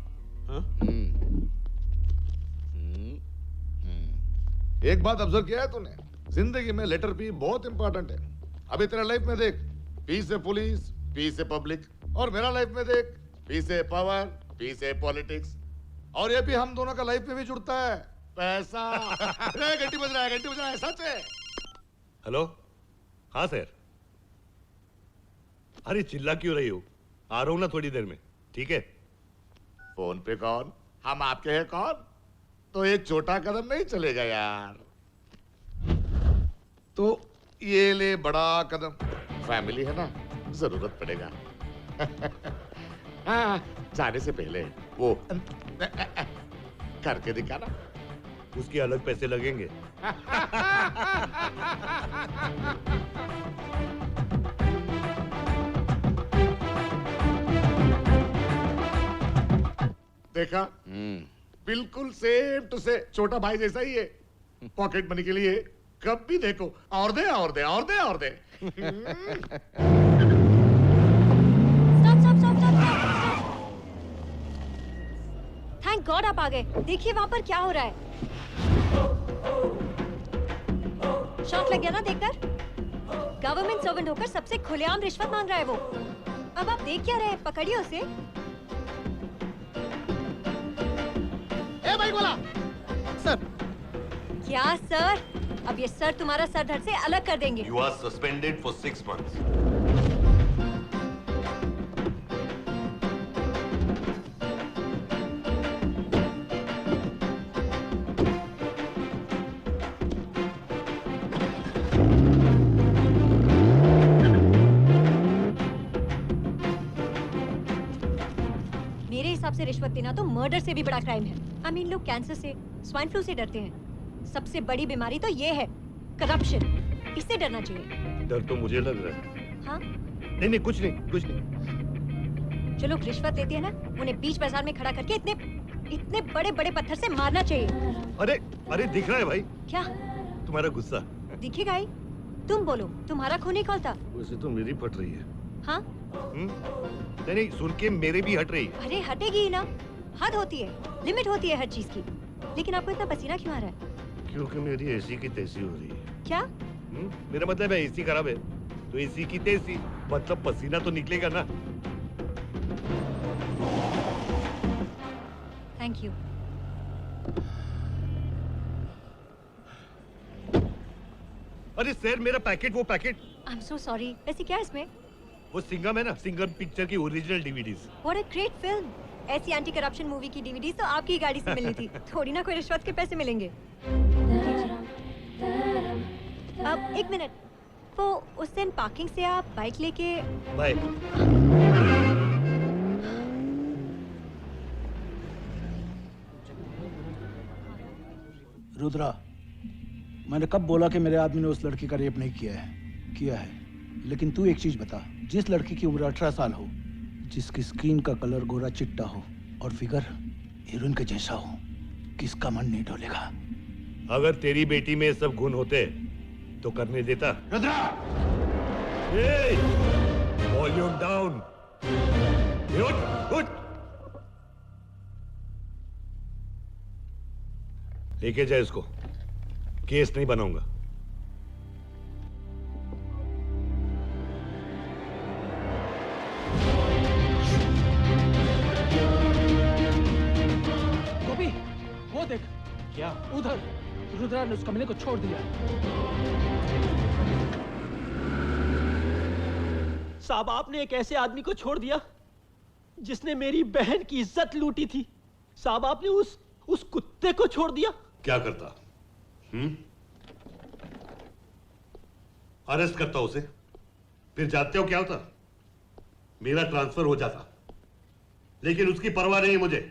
एक बात ऑब्जर्व किया है तूने? जिंदगी में लेटर पी बहुत इंपॉर्टेंट है। अभी तेरा लाइफ में देख, पी से पुलिस, पी से पब्लिक, और मेरा लाइफ में देख, पी से पावर, पी से पॉलिटिक्स, और ये भी हम दोनों का लाइफ में भी जुड़ता है, पैसा। घंटी बज रहा है, घंटी बज रहा है, सच है। हेलो, हाँ सर। अरे चिल्ला क्यों रही हो? आ रहा हूं ना थोड़ी देर में, ठीक है? फोन पे कौन? हम आपके हैं कौन? तो ये छोटा कदम नहीं चलेगा यार। तो ये ले बड़ा कदम, फैमिली है ना, जरूरत पड़ेगा। हाँ, जाने से पहले वो करके दिखाना। उसके अलग पैसे लगेंगे। देखा? बिल्कुल सेम टू से छोटा भाई जैसा ही है। पॉकेट मनी के लिए कब भी देखो और दे और दे और दे और दे। थैंक गॉड आप आ गए। देखिए वहां पर क्या हो रहा है। शॉक लग गया ना देखकर? गवर्नमेंट सर्वेंट होकर सबसे खुलेआम रिश्वत मांग रहा है वो। अब आप देख क्या रहे हैं? पकड़िए उसे। ए भाई बोला सर। क्या सर? अब ये सर तुम्हारा सर धड़ से अलग कर देंगे। You are suspended for 6 months. मेरे हिसाब से रिश्वत देना तो मर्डर से भी बड़ा क्राइम है। आई मीन लोग कैंसर से, स्वाइन फ्लू से डरते हैं। सबसे बड़ी बीमारी तो ये है, करप्शन। इससे डरना चाहिए। डर तो मुझे लग रहा है। हाँ? नहीं, कुछ नहीं। जो लोग रिश्वत लेते हैं ना, उन्हें बीच बाजार में खड़ा करके इतने बड़े बड़े पत्थर से मारना चाहिए। अरे दिख रहा है भाई। क्या? तुम्हारा गुस्सा। दिखेगा ही। तुम बोलो, तुम्हारा खून नहीं खौलता? वैसे तो मेरी फट रही है। हाँ? नहीं, सुन के मेरे भी हट रही है। अरे हटेगी ही ना। हद होती है, लिमिट होती है हर चीज की। लेकिन आपको इतना पसीना क्यों आ रहा है? क्योंकि मेरी एसी की तेजी हो रही है। क्या? मेरा मतलब है एसी खराब है तो एसी की तेजी, मतलब पसीना तो निकलेगा ना। Thank you. अरे सर, मेरा पैकेट, वो packet. I am so sorry. वैसे क्या है इसमें? वो सिंघम है ना, सिंघम पिक्चर की original DVDs. What a great film. ऐसी एंटी करप्शन मूवी की डीवीडीज तो आपकी गाड़ी से मिलनी थी। थोड़ी ना कोई रिश्वत के पैसे मिलेंगे। अब एक मिनट, वो उस दिन पार्किंग से आप बाइक लेके बाय। रुद्रा, मैंने कब बोला कि मेरे आदमी ने उस लड़की का रेप नहीं किया है? किया है। लेकिन तू एक चीज बता, जिस लड़की की उम्र 18 साल हो, जिसकी स्किन का कलर गोरा चिट्टा हो और फिगर हीरोइन के जैसा हो, किसका मन नहीं डोलेगा? अगर तेरी बेटी में सब गुण होते तो करने देता। रुद्रा! Volume down. उठ। लेके जाए इसको, केस नहीं बनाऊंगा। गोपी, वो देख। क्या? उधर रुद्रा ने उस कमरे को छोड़ दिया। साहब, आपने एक ऐसे आदमी को छोड़ दिया जिसने मेरी बहन की इज्जत लूटी थी। साहब, आपने उस कुत्ते को छोड़ दिया। क्या करता? अरेस्ट करता उसे, फिर जानते हो क्या होता? मेरा ट्रांसफर हो जाता। लेकिन उसकी परवाह नहीं है मुझे।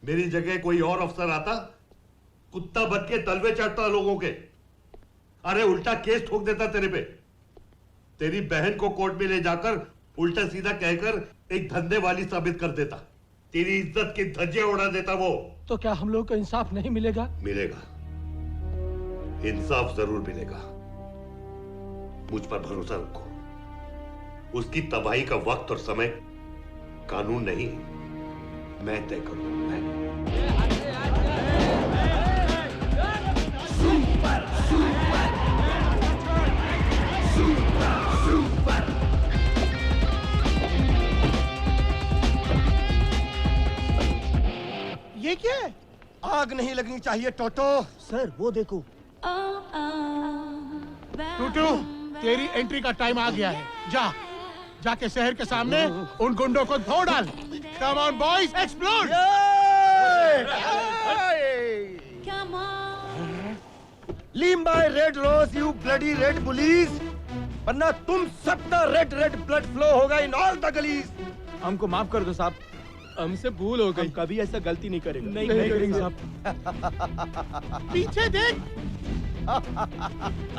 मेरी जगह कोई और अफसर आता, कुत्ता बन के तलवे चढ़ता लोगों के। अरे उल्टा केस ठोक देता तेरे पे। तेरी बहन को कोर्ट में ले जाकर उल्टा सीधा कहकर एक धंधे वाली साबित कर देता। तेरी इज्जत की धज्जियां उड़ा देता वो। तो क्या हम लोगों को इंसाफ नहीं मिलेगा? मिलेगा, इंसाफ जरूर मिलेगा। मुझ पर भरोसा रखो। उसकी तबाही का वक्त और समय कानून नहीं, मैं तय करूंगा। मैं। Super super super super. ये क्या है? आग नहीं लगनी चाहिए टोटो। सर वो देखो। टूटू, तेरी एंट्री का टाइम आ गया है। जाके शहर के सामने उन गुंडों को धो डाल। Come on boys, explode! Leave my red rose you bloody red police, वरना तुम सबका रेड रेड ब्लड फ्लो होगा इन ऑल द गलीज। हमको माफ कर दो साहब, हमसे भूल हो गई। कभी ऐसा गलती नहीं करेंगे। नहीं करेंगे साहब। पीछे देख।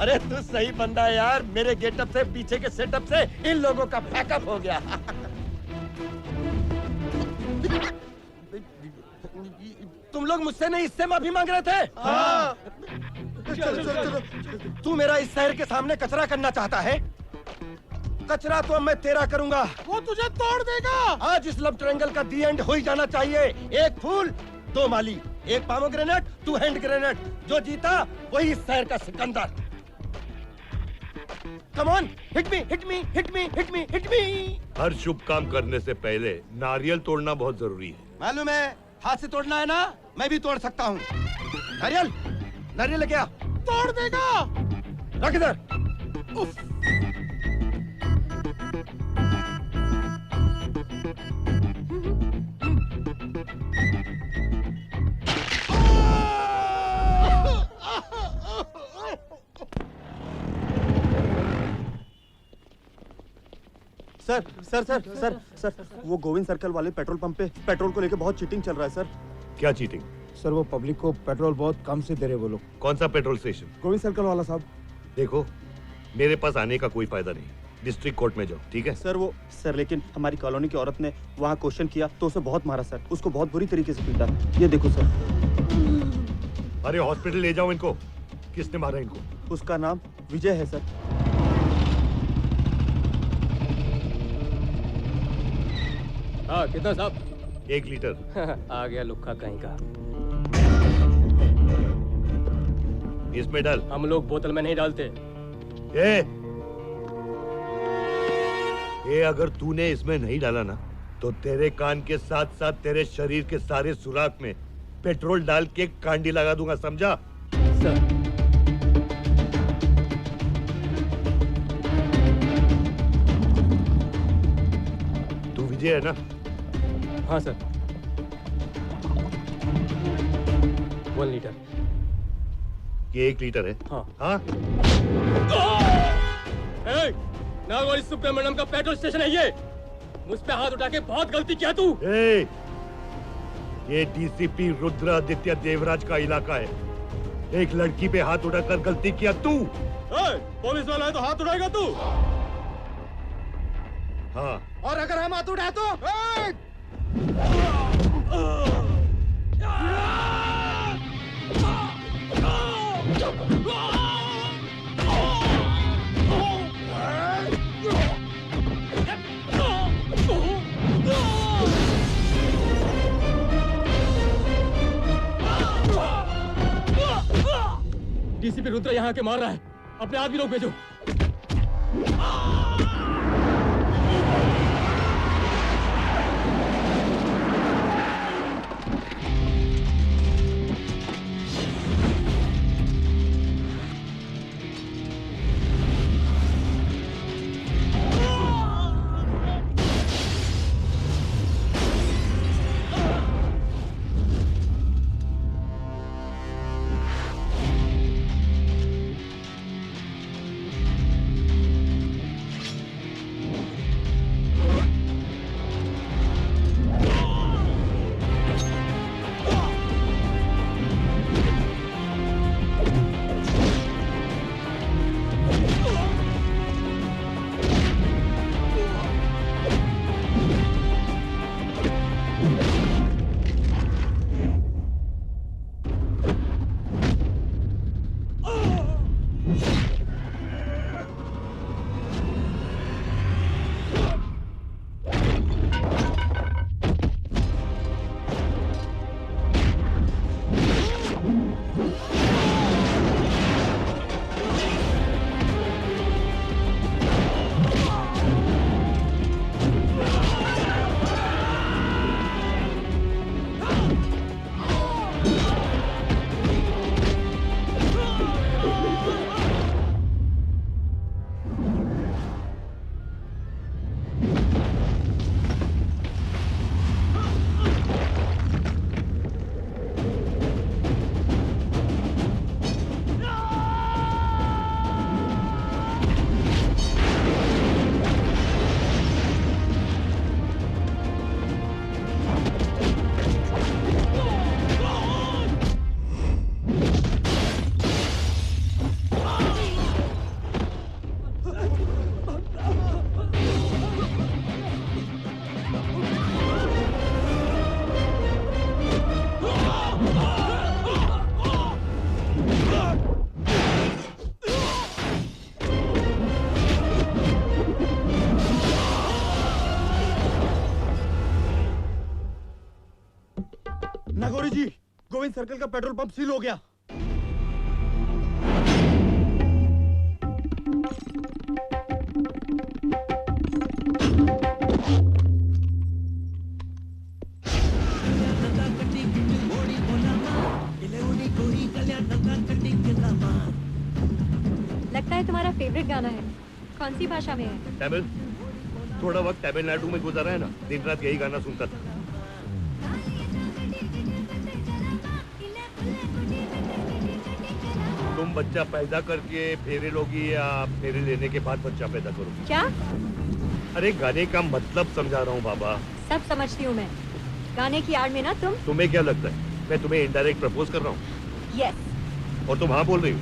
अरे तू सही बंदा है यार। मेरे गेटअप से, पीछे के सेटअप से इन लोगों का पैकअप हो गया। तुम लोग मुझसे नहीं, इससे माफी मांग रहे थे? हाँ। चलो। तू मेरा इस शहर के सामने कचरा करना चाहता है? कचरा तो मैं तेरा करूंगा। वो तुझे तोड़ देगा। आज इस लव ट्रायंगल का दी एंड हो ही जाना चाहिए। एक फूल दो माली, एक पामोग्रेनेट टू हैंड ग्रेनेड। जो जीता वही इस शहर का सिकंदर। Come on, hit me hit me hit me hit me hit me. हर शुभ काम करने से पहले नारियल तोड़ना बहुत जरूरी है। मालूम है, हाथ से तोड़ना है ना, मैं भी तोड़ सकता हूँ। नारियल, नारियल लेके आ। तोड़ देगा। रख इधर। Sir sir sir sir sir वो गोविंद सर्कल वाले पेट्रोल पंप पे पेट्रोल को लेके बहुत चीटिंग चल रहा है सर। क्या चीटिंग? सर वो पब्लिक को पेट्रोल बहुत कम से दे रहे वो लोग। कौन सा पेट्रोल स्टेशन? गोविंद सर्कल वाला साहब। देखो मेरे पास आने का कोई फायदा नहीं, डिस्ट्रिक्ट कोर्ट में जाओ, ठीक है? सर वो सर लेकिन हमारी कॉलोनी की औरत ने वहाँ क्वेश्चन किया तो उसे बहुत मारा सर, उसको बहुत बुरी तरीके से पीटा। ये देखो सर। अरे हॉस्पिटल ले जाओ इनको। किसने मारा इनको? उसका नाम विजय है सर। हाँ कितना साहब? 1 लीटर। आ गया लुक्का कहीं का। इसमें डाल। हम लोग बोतल में नहीं डालते। ये अगर तूने इसमें नहीं डाला ना तो तेरे कान के साथ साथ तेरे शरीर के सारे सुराख में पेट्रोल डाल के कांडी लगा दूंगा, समझा? सर। तू विजय है ना? हाँ सर। 1 लीटर। ये 1 लीटर है? हाँ। हाँ? नागवाड़ी सुब्रमण्यम का पेट्रोल स्टेशन है ये। मुझ पे हाथ उठा के बहुत गलती किया तू। ये डीसीपी रुद्रादित्य देवराज का इलाका है। एक लड़की पे हाथ उठाकर गलती किया तू। पुलिस वाला है तो हाथ उठाएगा तू? हाँ। और अगर हम हाथ उठाए तो? डीसीपी रुद्र यहाँ के मार रहा है, अपने आदमी लोग भेजो। नागौरी जी, गोविंद सर्कल का पेट्रोल पंप सील हो गया। लगता है तुम्हारा फेवरेट गाना है। कौन सी भाषा में है? तमिल। थोड़ा वक्त तमिलनाडु में गुजारा है ना, दिन रात यही गाना सुनता था। तुम बच्चा पैदा करके फेरे लोगी या फेरे लेने के बाद बच्चा पैदा करोगी? क्या? अरे गाने का मतलब समझा रहा हूँ बाबा। सब समझती हूँ मैं। गाने की आड़ में ना तुम। तुम्हें क्या लगता है मैं तुम्हें इनडायरेक्ट प्रपोज कर रहा हूँ? यस। और तुम हाँ बोल रही हो?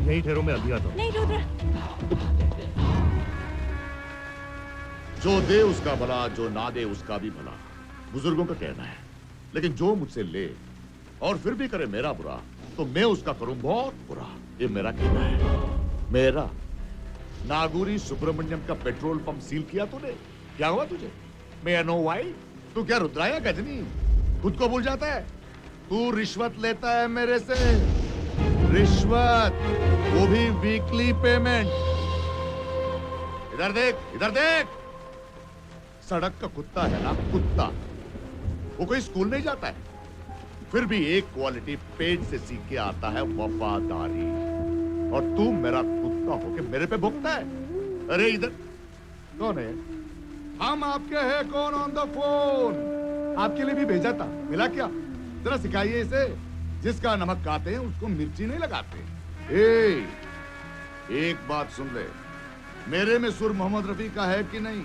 यही ठहरो, मैं अभी आता हूँ। नहीं रुद्र। जो दे उसका भला, जो ना दे उसका भी भला, बुजुर्गों का कहना है। लेकिन जो मुझसे ले और फिर भी करे मेरा बुरा, तो मैं उसका करूं बहुत बुरा। ये मेरा कहना है। मेरा नागुरी सुब्रमण्यम का पेट्रोल पंप सील किया तूने, क्या हुआ तुझे? मैं नो वाई, तू क्या रुद्राया गजनी? खुद को भूल जाता है? तू रिश्वत लेता है मेरे से, रिश्वत, वो भी वीकली पेमेंट। इधर देख, इधर देख। सड़क का कुत्ता है ना, कुत्ता, वो कोई स्कूल नहीं जाता है, फिर भी एक क्वालिटी पेट से सीख के आता है, वफादारी। और तू मेरा कुत्ता होके मेरे पे भुगता है। अरे इधर कौन है? हम आपके हैं कौन ऑन द फोन? आपके लिए भी भेजा था, मिला क्या? जरा सिखाइए इसे। जिसका नमक खाते हैं उसको मिर्ची नहीं लगाते। एक बात सुन ले, मेरे में सुर मोहम्मद रफी का है कि नहीं,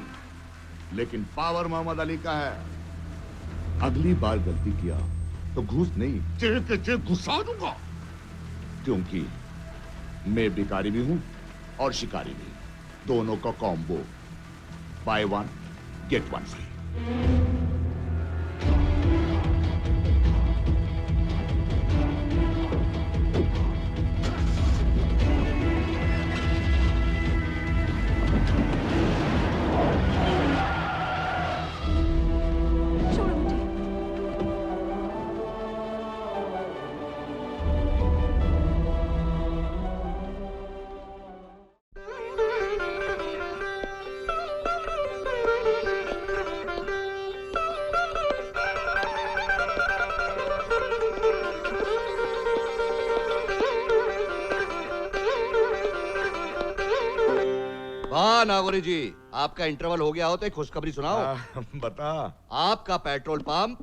लेकिन पावर मोहम्मद अली का है। अगली बार गलती किया तो घूस नहीं, चेक घुसा दूंगा। क्योंकि मैं भिखारी भी हूं और शिकारी भी, दोनों का combo, by one get one free. वाह नागौरी जी, आपका इंटरवल हो गया हो तो एक खुशखबरी सुनाओ। बता। आपका पेट्रोल पंप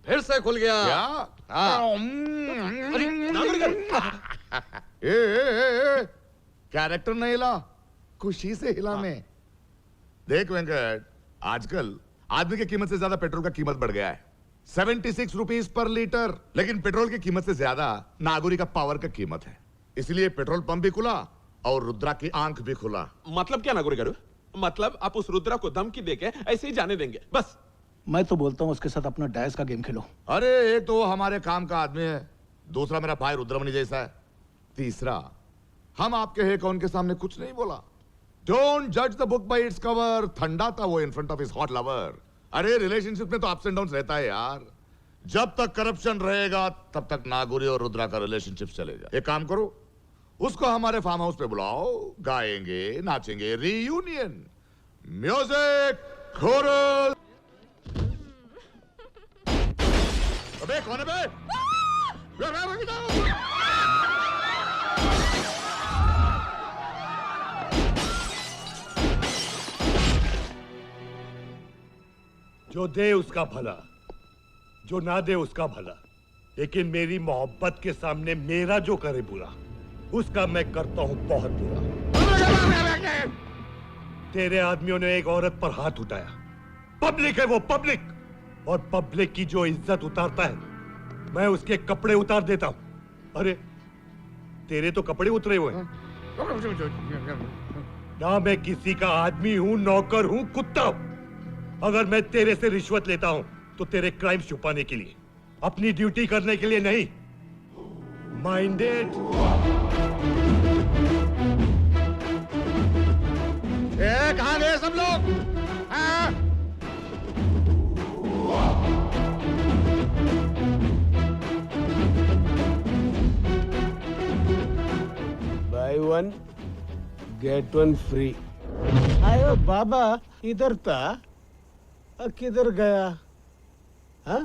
फिर से खुल गया। क्या? हाँ। अरे नागौरी कैरेक्टर नहीं हिला, खुशी से हिला मैं। देख वेंकट, आजकल आदमी की कीमत से ज्यादा पेट्रोल का कीमत बढ़ गया है। 76 रुपीज पर लीटर। लेकिन पेट्रोल की कीमत से ज्यादा नागौरी का पावर का कीमत है। इसलिए पेट्रोल पंप भी खुला और रुद्रा की आंख भी खुला। मतलब क्या नागौरी गारू? मतलब आप उस रुद्रा को धमकी देके ऐसे ही जाने देंगे बस? मैं तो बोलता हूँ उसके साथ अपना डायस का गेम खेलो। अरे एक तो हमारे काम का आदमी है, दूसरा मेरा भाई रुद्रमणि जैसा है, तीसरा हम आपके है कौन के सामने कुछ नहीं बोला। डोंट जज the book by its cover. ठंडा था वो in front of his hot lover. अरे रिलेशनशिप में तो अप्स एंड डाउन्स रहता है यार। जब तक करप्शन रहेगा तब तक नागौरी और रुद्रा का रिलेशनशिप चलेगा। एक काम करो, उसको हमारे फार्म हाउस पे बुलाओ, गाएंगे, नाचेंगे, रीयूनियन, म्यूजिक, कोरल। अबे कौन है बे? जो दे उसका भला, जो ना दे उसका भला, लेकिन मेरी मोहब्बत के सामने मेरा जो करे बुरा, उसका मैं करता हूं बहुत बुरा। तेरे आदमियों ने एक औरत पर हाथ उठाया। पब्लिक है वो, पब्लिक, और पब्लिक की जो इज्जत उतारता है मैं उसके कपड़े उतार देता हूं। अरे तेरे तो कपड़े उतरे हुए हैं। ना मैं किसी का आदमी हूं, नौकर हूं, कुत्ता हूं। अगर मैं तेरे से रिश्वत लेता हूं तो तेरे क्राइम्स छुपाने के लिए, अपनी ड्यूटी करने के लिए नहीं। माइंडेड। कहां गए सब लोग? One get one free. आयो बाबा इधर था, किधर गया? हाँ?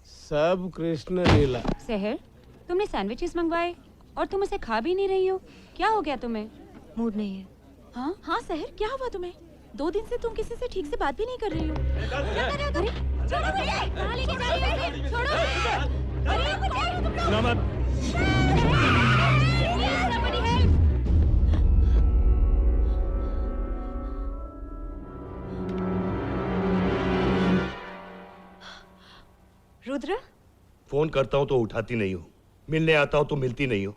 सब कृष्ण लीला। सहर, तुमने सैंडविचेस मंगवाए और तुम उसे खा भी नहीं रही हो, क्या हो गया तुम्हें? मूड नहीं है। हाँ हाँ सहर, क्या हुआ तुम्हें? 2 दिन से तुम किसी से ठीक से बात भी नहीं कर रही हो। क्या कर रहे हो तुम? छोड़ो मुझे! कहाँ लेके जा रही हो इसे? छोड़ो! अरे मुझे तुम लोग! नमन! Somebody help! रुद्र? फोन करता हूं तो उठाती नहीं हो, मिलने आता हूं तो मिलती नहीं हो,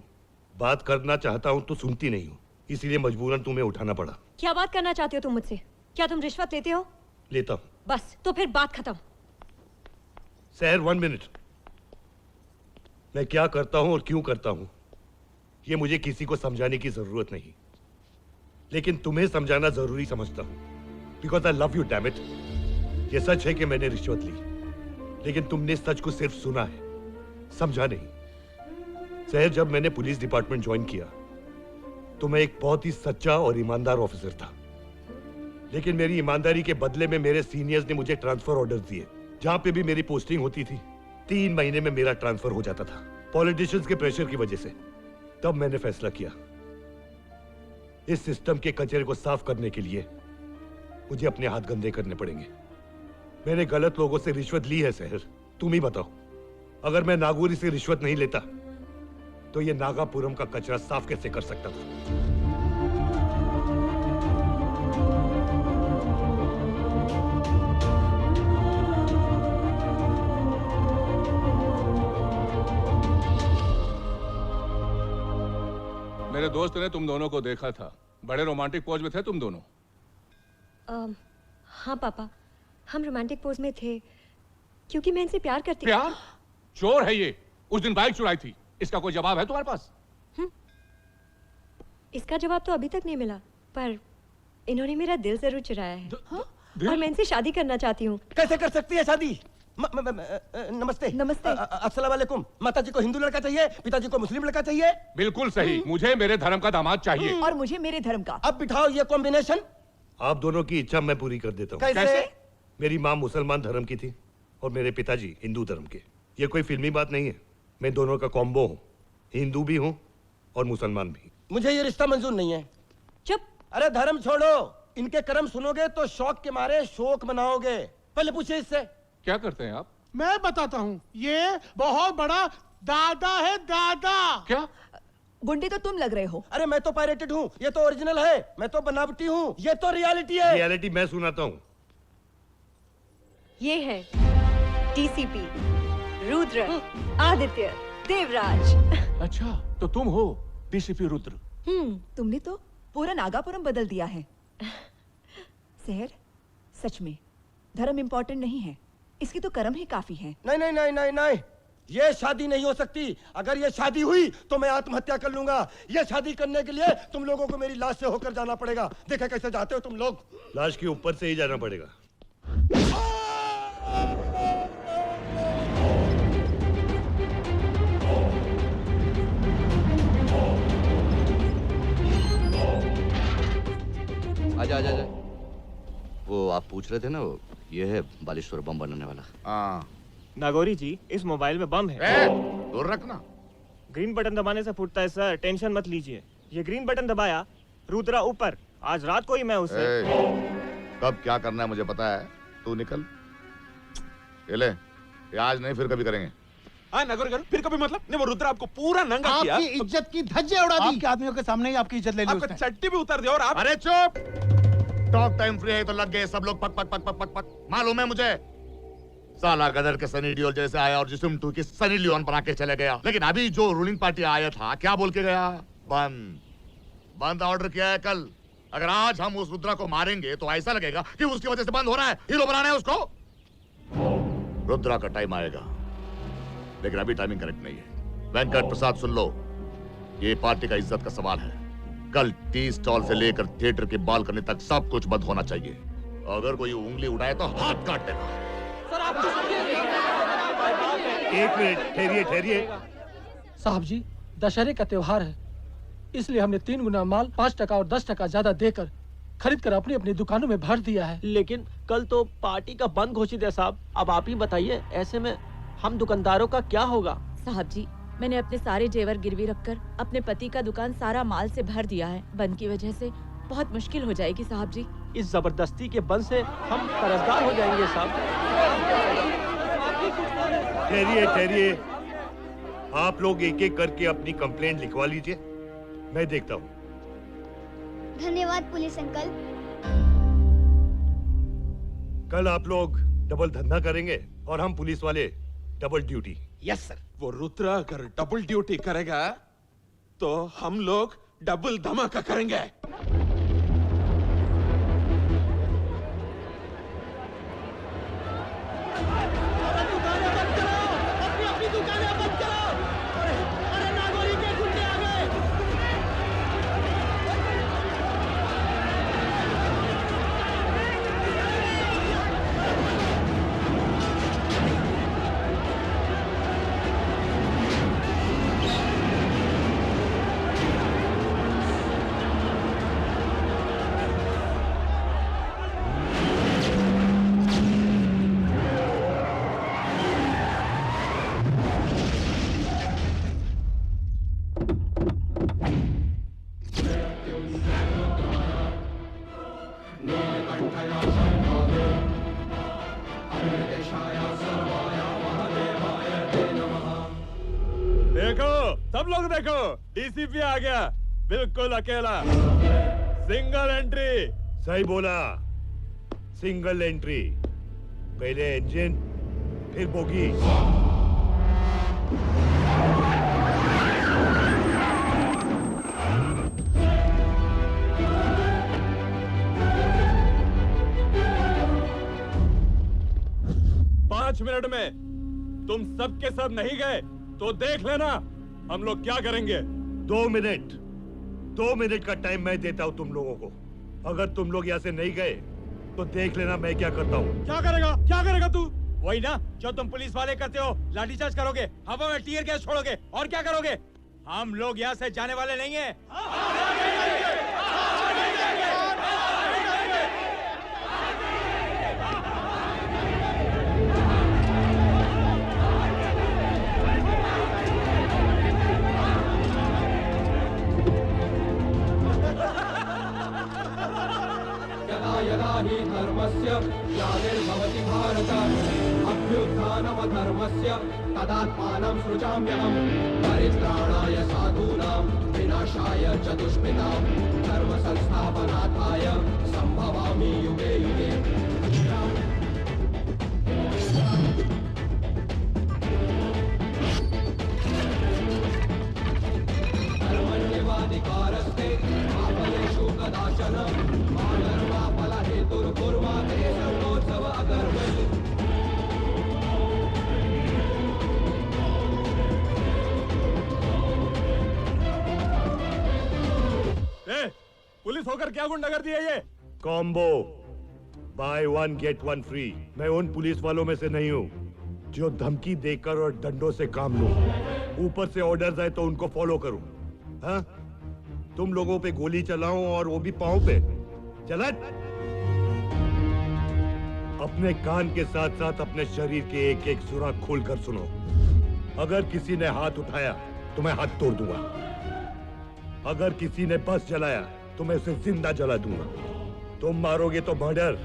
बात करना चाहता हूं तो सुनती नहीं हो, इसीलिए मजबूरन तुम्हें उठाना पड़ा। क्या बात करना चाहते हो तुम मुझसे? क्या तुम रिश्वत लेते हो? लेता हूं। बस तो फिर बात खत्म। सहर 1 मिनट। मैं क्या करता हूं और क्यों करता हूं ये मुझे किसी को समझाने की जरूरत नहीं, लेकिन तुम्हें समझाना जरूरी समझता हूं, because I love you damn it. ये सच है कि मैंने रिश्वत ली, लेकिन तुमने सच को सिर्फ सुना है, समझा नहीं। सहर, जब मैंने पुलिस डिपार्टमेंट ज्वाइन किया तो मैं एक बहुत ही सच्चा और ईमानदार ऑफिसर था, लेकिन मेरी ईमानदारी के बदले में मेरे सीनियर्स ने मुझे ट्रांसफर ऑर्डर दिए। जहां पे भी मेरी पोस्टिंग होती थी 3 महीने में मेरा ट्रांसफर हो जाता था, पॉलिटिशियंस के प्रेशर की वजह से। तब मैंने फैसला किया, इस सिस्टम के कचरे को साफ करने के लिए मुझे अपने हाथ गंदे करने पड़ेंगे। मैंने गलत लोगों से रिश्वत ली है सहर, तुम ही बताओ। अगर मैं नागौरी से रिश्वत नहीं लेता तो ये नागापुरम का कचरा साफ कैसे कर सकता था? मेरे दोस्त ने तुम दोनों को देखा था, बड़े रोमांटिक पोज में थे तुम दोनों। हाँ पापा, हम रोमांटिक पोज में थे क्योंकि मैं इनसे प्यार करती हूँ। प्यार? चोर है ये, उस दिन बाइक चुराई थी। इसका कोई जवाब है तुम्हारे पास? इसका जवाब तो अभी तक नहीं मिला, पर इन्होंने मेरा दिल जरूर चुराया है। और मैं इनसे शादी करना चाहती हूँ। कैसे कर सकती है शादी? नमस्ते। नमस्ते। अस्सलाम वालेकुम। माताजी को हिंदू लड़का चाहिए, पिताजी को मुस्लिम लड़का चाहिए। बिल्कुल सही, मुझे मेरे धर्म का दामाद चाहिए। और मुझे मेरे धर्म का। अब बिठाओ ये कॉम्बिनेशन। आप दोनों की इच्छा मैं पूरी कर देता हूँ। कैसे? मेरी माँ मुसलमान धर्म की थी और मेरे पिताजी हिंदू धर्म के। ये कोई फिल्मी बात नहीं है, मैं दोनों का कॉम्बो हूँ, हिंदू भी हूँ और मुसलमान भी। मुझे ये रिश्ता मंजूर नहीं है। चुप। अरे धर्म छोड़ो, इनके कर्म सुनोगे तो शौक के मारे शोक मनाओगे। पहले पूछे इससे। क्या करते हैं आप? मैं बताता हूँ, ये बहुत बड़ा दादा है, दादा। क्या? गुंडे तो तुम लग रहे हो। अरे मैं तो पायरेटेड हूँ, ये तो ओरिजिनल है। मैं तो बनावटी हूँ, ये तो रियलिटी है। रियलिटी मैं सुनाता हूँ। ये है डीसीपी रुद्र आदित्य देवराज। अच्छा, तो तुम हो डीसीपी रुद्र। तुमने तो पूरा नागापुरम बदल दिया है। सहर, सच में धर्म इंपॉर्टेंट नहीं है, इसकी तो कर्म ही काफी है। नहीं नहीं नहीं नहीं नहीं, ये शादी नहीं हो सकती। अगर ये शादी हुई तो मैं आत्महत्या कर लूंगा। ये शादी करने के लिए तुम लोगों को मेरी लाश से होकर जाना पड़ेगा। देखा कैसे जाते हो तुम लोग। लाश के ऊपर से ही जाना पड़ेगा। आजा आजा आजा। वो आप पूछ रहे थे ना, वो ये है बालेश्वर बम बनाने वाला। हाँ नागौरी जी, इस मोबाइल में बम है। दूर रखना। ग्रीन बटन दबाने से फूटता है सर, टेंशन मत लीजिए। ये ग्रीन बटन दबाया, रुद्रा ऊपर। आज रात को ही मैं उसे कब क्या करना है मुझे पता है, तू निकल। ये ले, ये आज नहीं फिर कभी करेंगे। हाँ नागौरी गारू, फिर कभी मतलब नहीं। वो रुद्र आपको पूरा नंगा किया, आपकी इज्जत की धज्जियां उड़ा दी। आपके आदमियों के सामने ही आपकी इज्जत ले ली आपका उसने। चट्टी भी उतार दिया। और आप अरे चुप। टॉक टाइम फ्री है तो लग गए सब लोग पक पक पक पक पक पक। मालूम है मुझे, साला गदर के सनी डियोल जैसे आया और जिस्म 2 की सनी लियोन बना के चले गया। लेकिन अभी जो रूलिंग पार्टी आया था, क्या बोल के गया? बंद बंद ऑर्डर किया है कल। अगर आज हम उस रुद्रा को मारेंगे तो ऐसा लगेगा कि उसकी वजह से बंद हो रहा है। हीरो बनाना है उसको। रुद्रा का टाइम आएगा, लेकिन अभी टाइमिंग करेक्ट नहीं है। वेंकट प्रसाद सुन लो, ये पार्टी का इज्जत का सवाल है। कल टी स्टॉल से लेकर थिएटर के बालकनी तक सब कुछ बंद होना चाहिए। अगर कोई उंगली उठाए तो हाथ काट देना। एक मिनट, ठहरिए ठहरिए। साहब जी, दशहरे का त्योहार है, इसलिए हमने 3 गुना माल 5 टका और 10 टका ज्यादा देकर खरीद कर अपनी अपनी दुकानों में भर दिया है। लेकिन कल तो पार्टी का बंद घोषित है साहब। अब आप ही बताइए, ऐसे में हम दुकानदारों का क्या होगा? साहब जी, मैंने अपने सारे जेवर गिरवी रखकर अपने पति का दुकान सारा माल से भर दिया है। बंद की वजह से बहुत मुश्किल हो जाएगी साहब जी। इस जबरदस्ती के बंद से हम कर्जदार हो जाएंगे साहब। ठहरिए ठहरिए, आप लोग एक एक करके अपनी कंप्लेंट लिखवा लीजिए, मैं देखता हूँ। धन्यवाद पुलिस अंकल। कल आप लोग डबल धंधा करेंगे और हम पुलिस वाले डबल ड्यूटी। Yes sir. वो रुद्रा अगर डबल ड्यूटी करेगा तो हम लोग डबल धमाका करेंगे। देखो सब लोग देखो, डीसीपी आ गया, बिल्कुल अकेला, सिंगल एंट्री। सही बोला, सिंगल एंट्री। पहले इंजन फिर बोगी। पांच मिनट में तुम सब के सब नहीं गए तो देख लेना हम लोग क्या करेंगे। 2 मिनट का टाइम मैं देता हूँ तुम लोगों को। अगर तुम लोग यहाँ से नहीं गए तो देख लेना मैं क्या करता हूँ। क्या करेगा तू? वही ना जो तुम पुलिस वाले करते हो, लाठीचार्ज करोगे, हवा में टीयर गैस छोड़ोगे, और क्या करोगे? हम लोग यहाँ से जाने वाले नहीं हैं। यदा हि धर्मस्य ग्लानिर्भवति भारत अभ्युत्थानमधर्मस्य तदात्मानं सृजाम्यहम् परित्राणाय साधूनां विनाशाय च दुष्कृतां धर्म संस्थापनार्थाय संभवामि युगे युगे। धर्मण्यवाधिकारस्ते मा फलेषु कदाचन मा धर्मा फलहेतुर्कुर्मा ते सर्वोत्सव अकर्मसु। पुलिस होकर क्या गुंडागर्दी है ये? Combo, buy 1 get 1 free. मैं उन पुलिस वालों में से नहीं हूँ जो धमकी देकर और डंडों से काम लूं। ऊपर से ऑर्डर्स आए तो उनको फॉलो करूं। हाँ? तुम लोगों पे गोली चलाऊं और वो भी पांव पे? चलत। अपने कान के साथ साथ अपने शरीर के एक एक सुराख खोलकर सुनो। अगर किसी ने हाथ उठाया तो मैं हाथ तोड़ दूंगा। अगर किसी ने बस जलाया तो मैं उसे जिंदा जला दूंगा। तुम मारोगे तो मर्डर,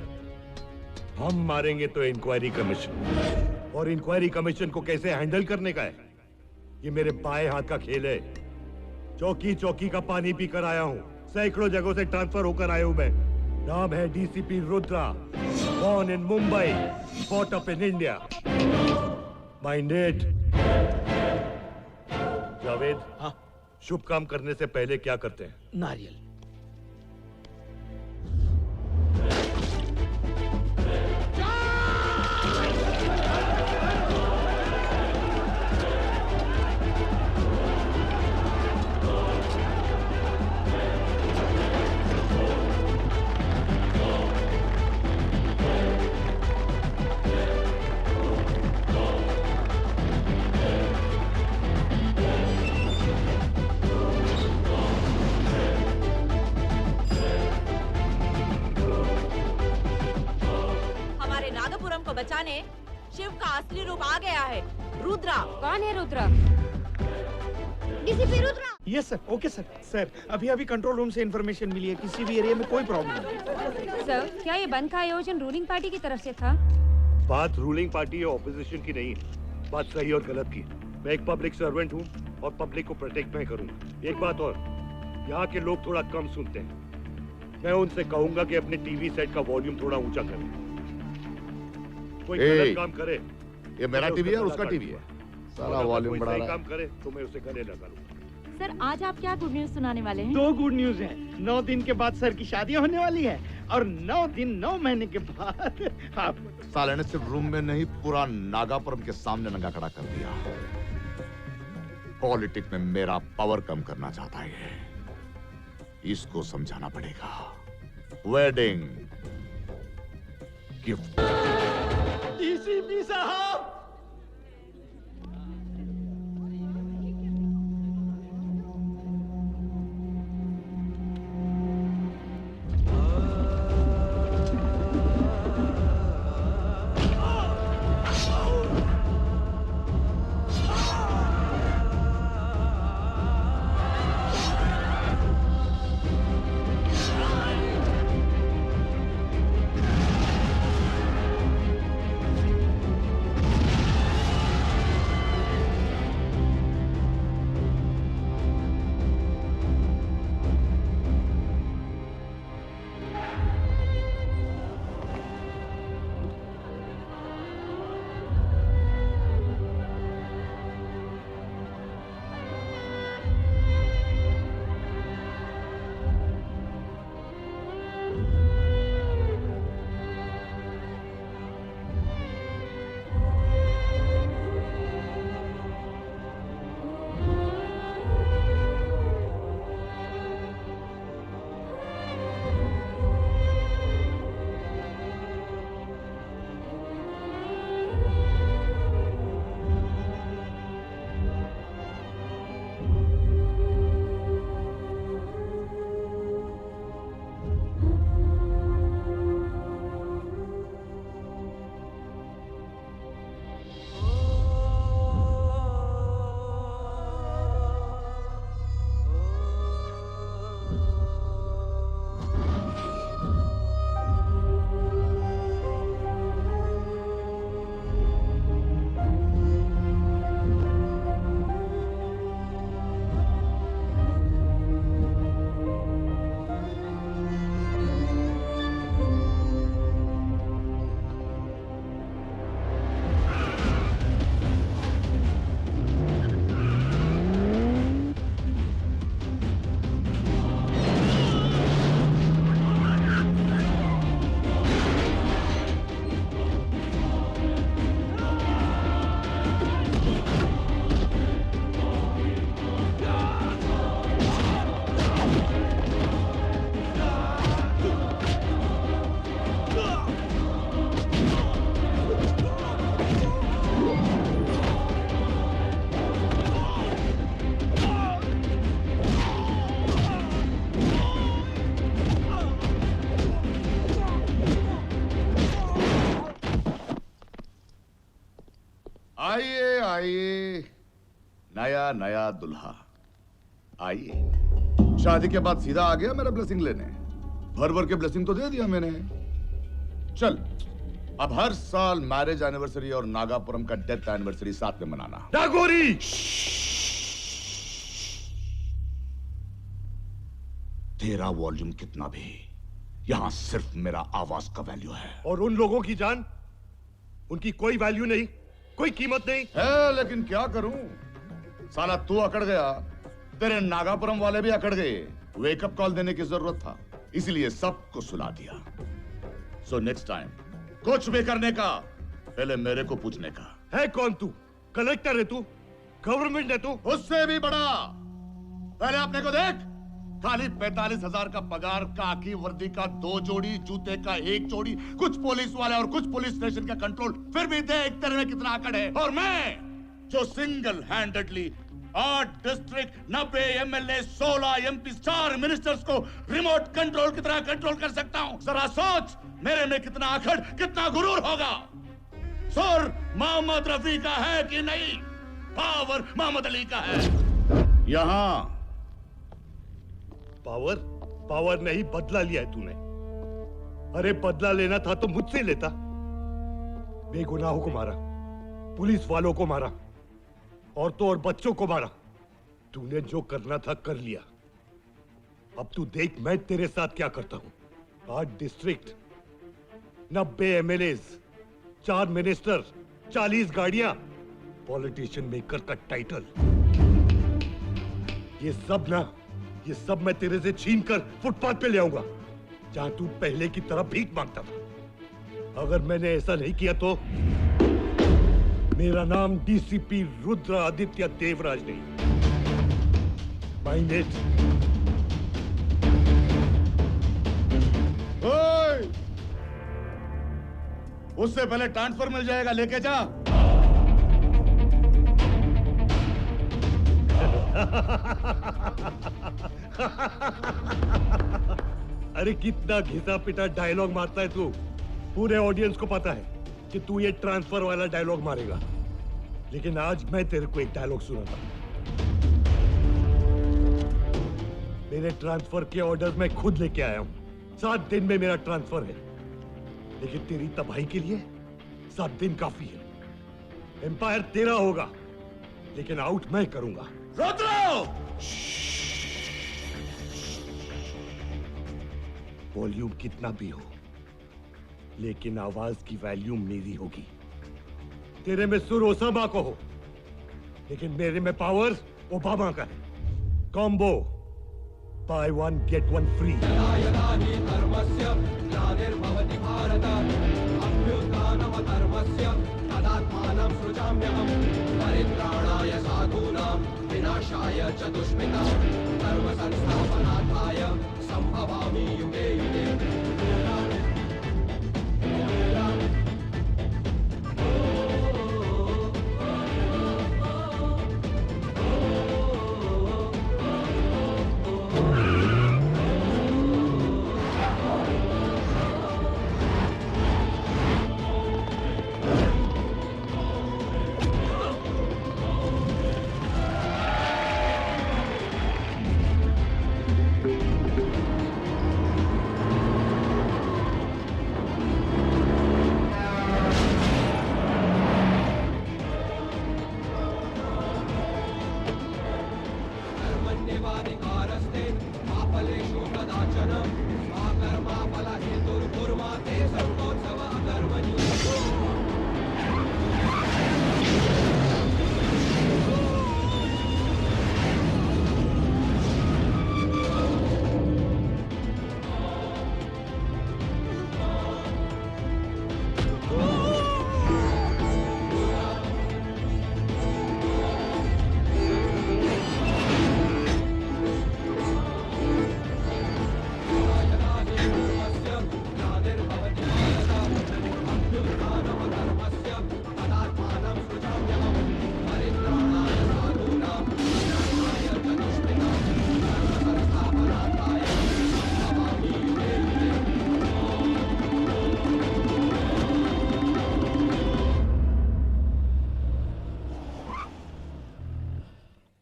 हम मारेंगे तो इंक्वायरी कमीशन। और इंक्वायरी कमीशन को कैसे हैंडल करने का है, ये मेरे बाएं हाथ का खेल है। चौकी चौकी का पानी पी कर आया हूँ, सैकड़ों जगहों से ट्रांसफर होकर आया हूँ मैं। नाम है DCP Rudra, born in Mumbai, brought up in India. Minded? Javed, हाँ? शुभ काम करने से पहले क्या करते हैं? नारियल। को बचाने शिव का असली रूप आ गया है, रुद्रा। कौन है Rudra? DCP Rudra. Yes sir, okay sir. Sir अभी कंट्रोल रूम से इंफॉर्मेशन मिली है, किसी भी एरिया में कोई प्रॉब्लम नहीं। सर, क्या ये बंद का आयोजन रूलिंग पार्टी की तरफ से था? बात रूलिंग पार्टी या ऑपोजिशन की नहीं, बात सही और गलत की। मैं एक पब्लिक सर्वेंट हूँ और पब्लिक को प्रोटेक्ट मैं करूँगा। एक बात और, यहाँ के लोग थोड़ा कम सुनते हैं। मैं उनसे कहूंगा कि अपने टीवी सेट का वॉल्यूम थोड़ा ऊंचा करें। कोई गलत काम करे, ये मेरा टीवी है और उसका टीवी है, सारा वॉल्यूम बढ़ा रहा है। काम करे तो मैं उसे गले लगा लूंगा। सर, आज आप क्या गुड न्यूज सुनाने वाले हैं? 2 गुड न्यूज हैं। 9 दिन के बाद सर की शादी होने वाली है और 9 दिन 9 महीने के बाद आप। साले ने सिर्फ रूम में नहीं, पूरा नागापुरम के सामने नंगा खड़ा कर दिया। पॉलिटिक्स में मेरा पावर कम करना चाहता है, इसको समझाना पड़ेगा। Wedding gift. डीसीपी साहब, आइए आइए, नया नया दुल्हा आइए। शादी के बाद सीधा आ गया मेरा ब्लेसिंग लेने। भर भर के ब्लेसिंग तो दे दिया मैंने। चल, अब हर साल मैरिज एनिवर्सरी और नागापुरम का डेथ एनिवर्सरी साथ में मनाना। नागोरी! तेरा वॉल्यूम कितना भी, यहां सिर्फ मेरा आवाज का वैल्यू है। और उन लोगों की जान, उनकी कोई वैल्यू नहीं, कोई कीमत नहीं है। लेकिन क्या करूं, साला तू अकड़ गया, तेरे नागापुरम वाले भी अकड़ गए। वेकअप कॉल देने की जरूरत था, इसलिए सबको सुला दिया। सो नेक्स्ट टाइम कुछ भी करने का पहले मेरे को पूछने का। है कौन तू? कलेक्टर है तू? गवर्नमेंट है तू? उससे भी बड़ा। पहले अपने को देख, खाली 45,000 का पगार, काकी वर्दी का 2 जोड़ी, जूते का 1 जोड़ी, कुछ पुलिस वाले और कुछ पुलिस स्टेशन का कंट्रोल, फिर भी देख तेरे में कितना आकड़ है। और मैं जो single handedly 8 district, 90 MLA, 16 MP, 4 ministers को रिमोट कंट्रोल की तरह कंट्रोल कर सकता हूं। जरा सोच, मेरे में कितना आखड़, कितना गुरूर होगा। सुर मोहम्मद रफी का है कि नहीं? पावर मोहम्मद अली का है। यहाँ पावर नहीं, बदला लिया है तूने। अरे बदला लेना था तो मुझसे लेता। बेगुनाहों को मारा, पुलिस वालों को मारा, औरतों और बच्चों को मारा। तूने जो करना था कर लिया। अब तू देख मैं तेरे साथ क्या करता हूं। 8 डिस्ट्रिक्ट, 90 एमएलएज, 4 मिनिस्टर, 40 गाड़ियां, पॉलिटिशियन मेकर का टाइटल। ये सब मैं तेरे से छीन कर फुटपाथ पे ले आऊंगा, जहां तू पहले की तरह भीख मांगता था। अगर मैंने ऐसा नहीं किया तो मेरा नाम डीसीपी रुद्र आदित्य देवराज नहीं। Mind it. उससे पहले ट्रांसफर मिल जाएगा, लेके जा। अरे कितना घिसा पिटा डायलॉग मारता है तू। पूरे ऑडियंस को पता है कि तू ये ट्रांसफर वाला डायलॉग मारेगा, लेकिन आज मैं तेरे को एक डायलॉग सुनाता हूं। मेरे ट्रांसफर के ऑर्डर मैं खुद लेके आया हूं। 7 दिन में मेरा ट्रांसफर है, लेकिन तेरी तबाही के लिए 7 दिन काफी है। एम्पायर तेरा होगा, लेकिन आउट मैं करूंगा। वॉल्यूम कितना भी हो, लेकिन आवाज की वैल्यू मेरी होगी। तेरे में सुर ओसामा को हो, लेकिन मेरे में पावर ओबामा का है। Combo, buy 1 get 1 free. धर्मस्य ग्लानिर्भवति भारत, अभ्युत्थानमधर्मस्य तदात्मानं सृजाम्यहम्, परित्राणाय साधूनां विनाशाय च दुष्कृतां, धर्म संस्थापनार्थाय संभवामि युगे युगे।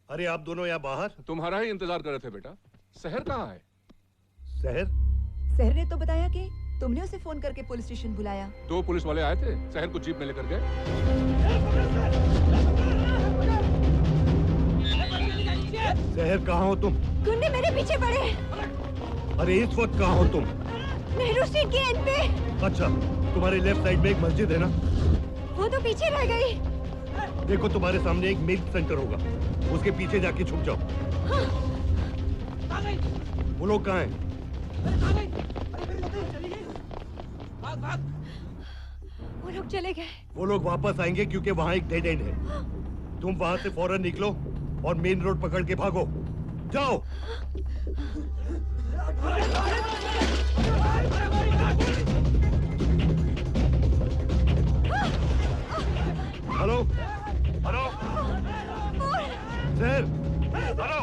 अरे आप दोनों यहाँ बाहर? तुम्हारा ही इंतजार कर रहे थे बेटा। शहर कहाँ है? शहर ने तो बताया कि तुमने उसे फोन करके पुलिस स्टेशन बुलाया। 2 पुलिस वाले आए थे, शहर को जीप में लेकर गए। शहर कहाँ हो तुम? गुंडे मेरे पीछे पड़े। अरे इस वक्त कहाँ हो तुम? नेहरू स्ट्रीट के एंड पे। अच्छा, तुम्हारे लेफ्ट साइड में एक मस्जिद है ना? वो तो पीछे रह गई। देखो तुम्हारे सामने एक मिल्क सेंटर होगा, उसके पीछे जाके छुप जाओ। हाँ। वो लोग कहाँ हैं? वो लोग चले गए। वो लोग वापस आएंगे क्योंकि वहाँ एक डेड एंड है। तुम वहाँ से फौरन निकलो और मेन रोड पकड़ के भागो। जाओ। Hello hello sir, hello.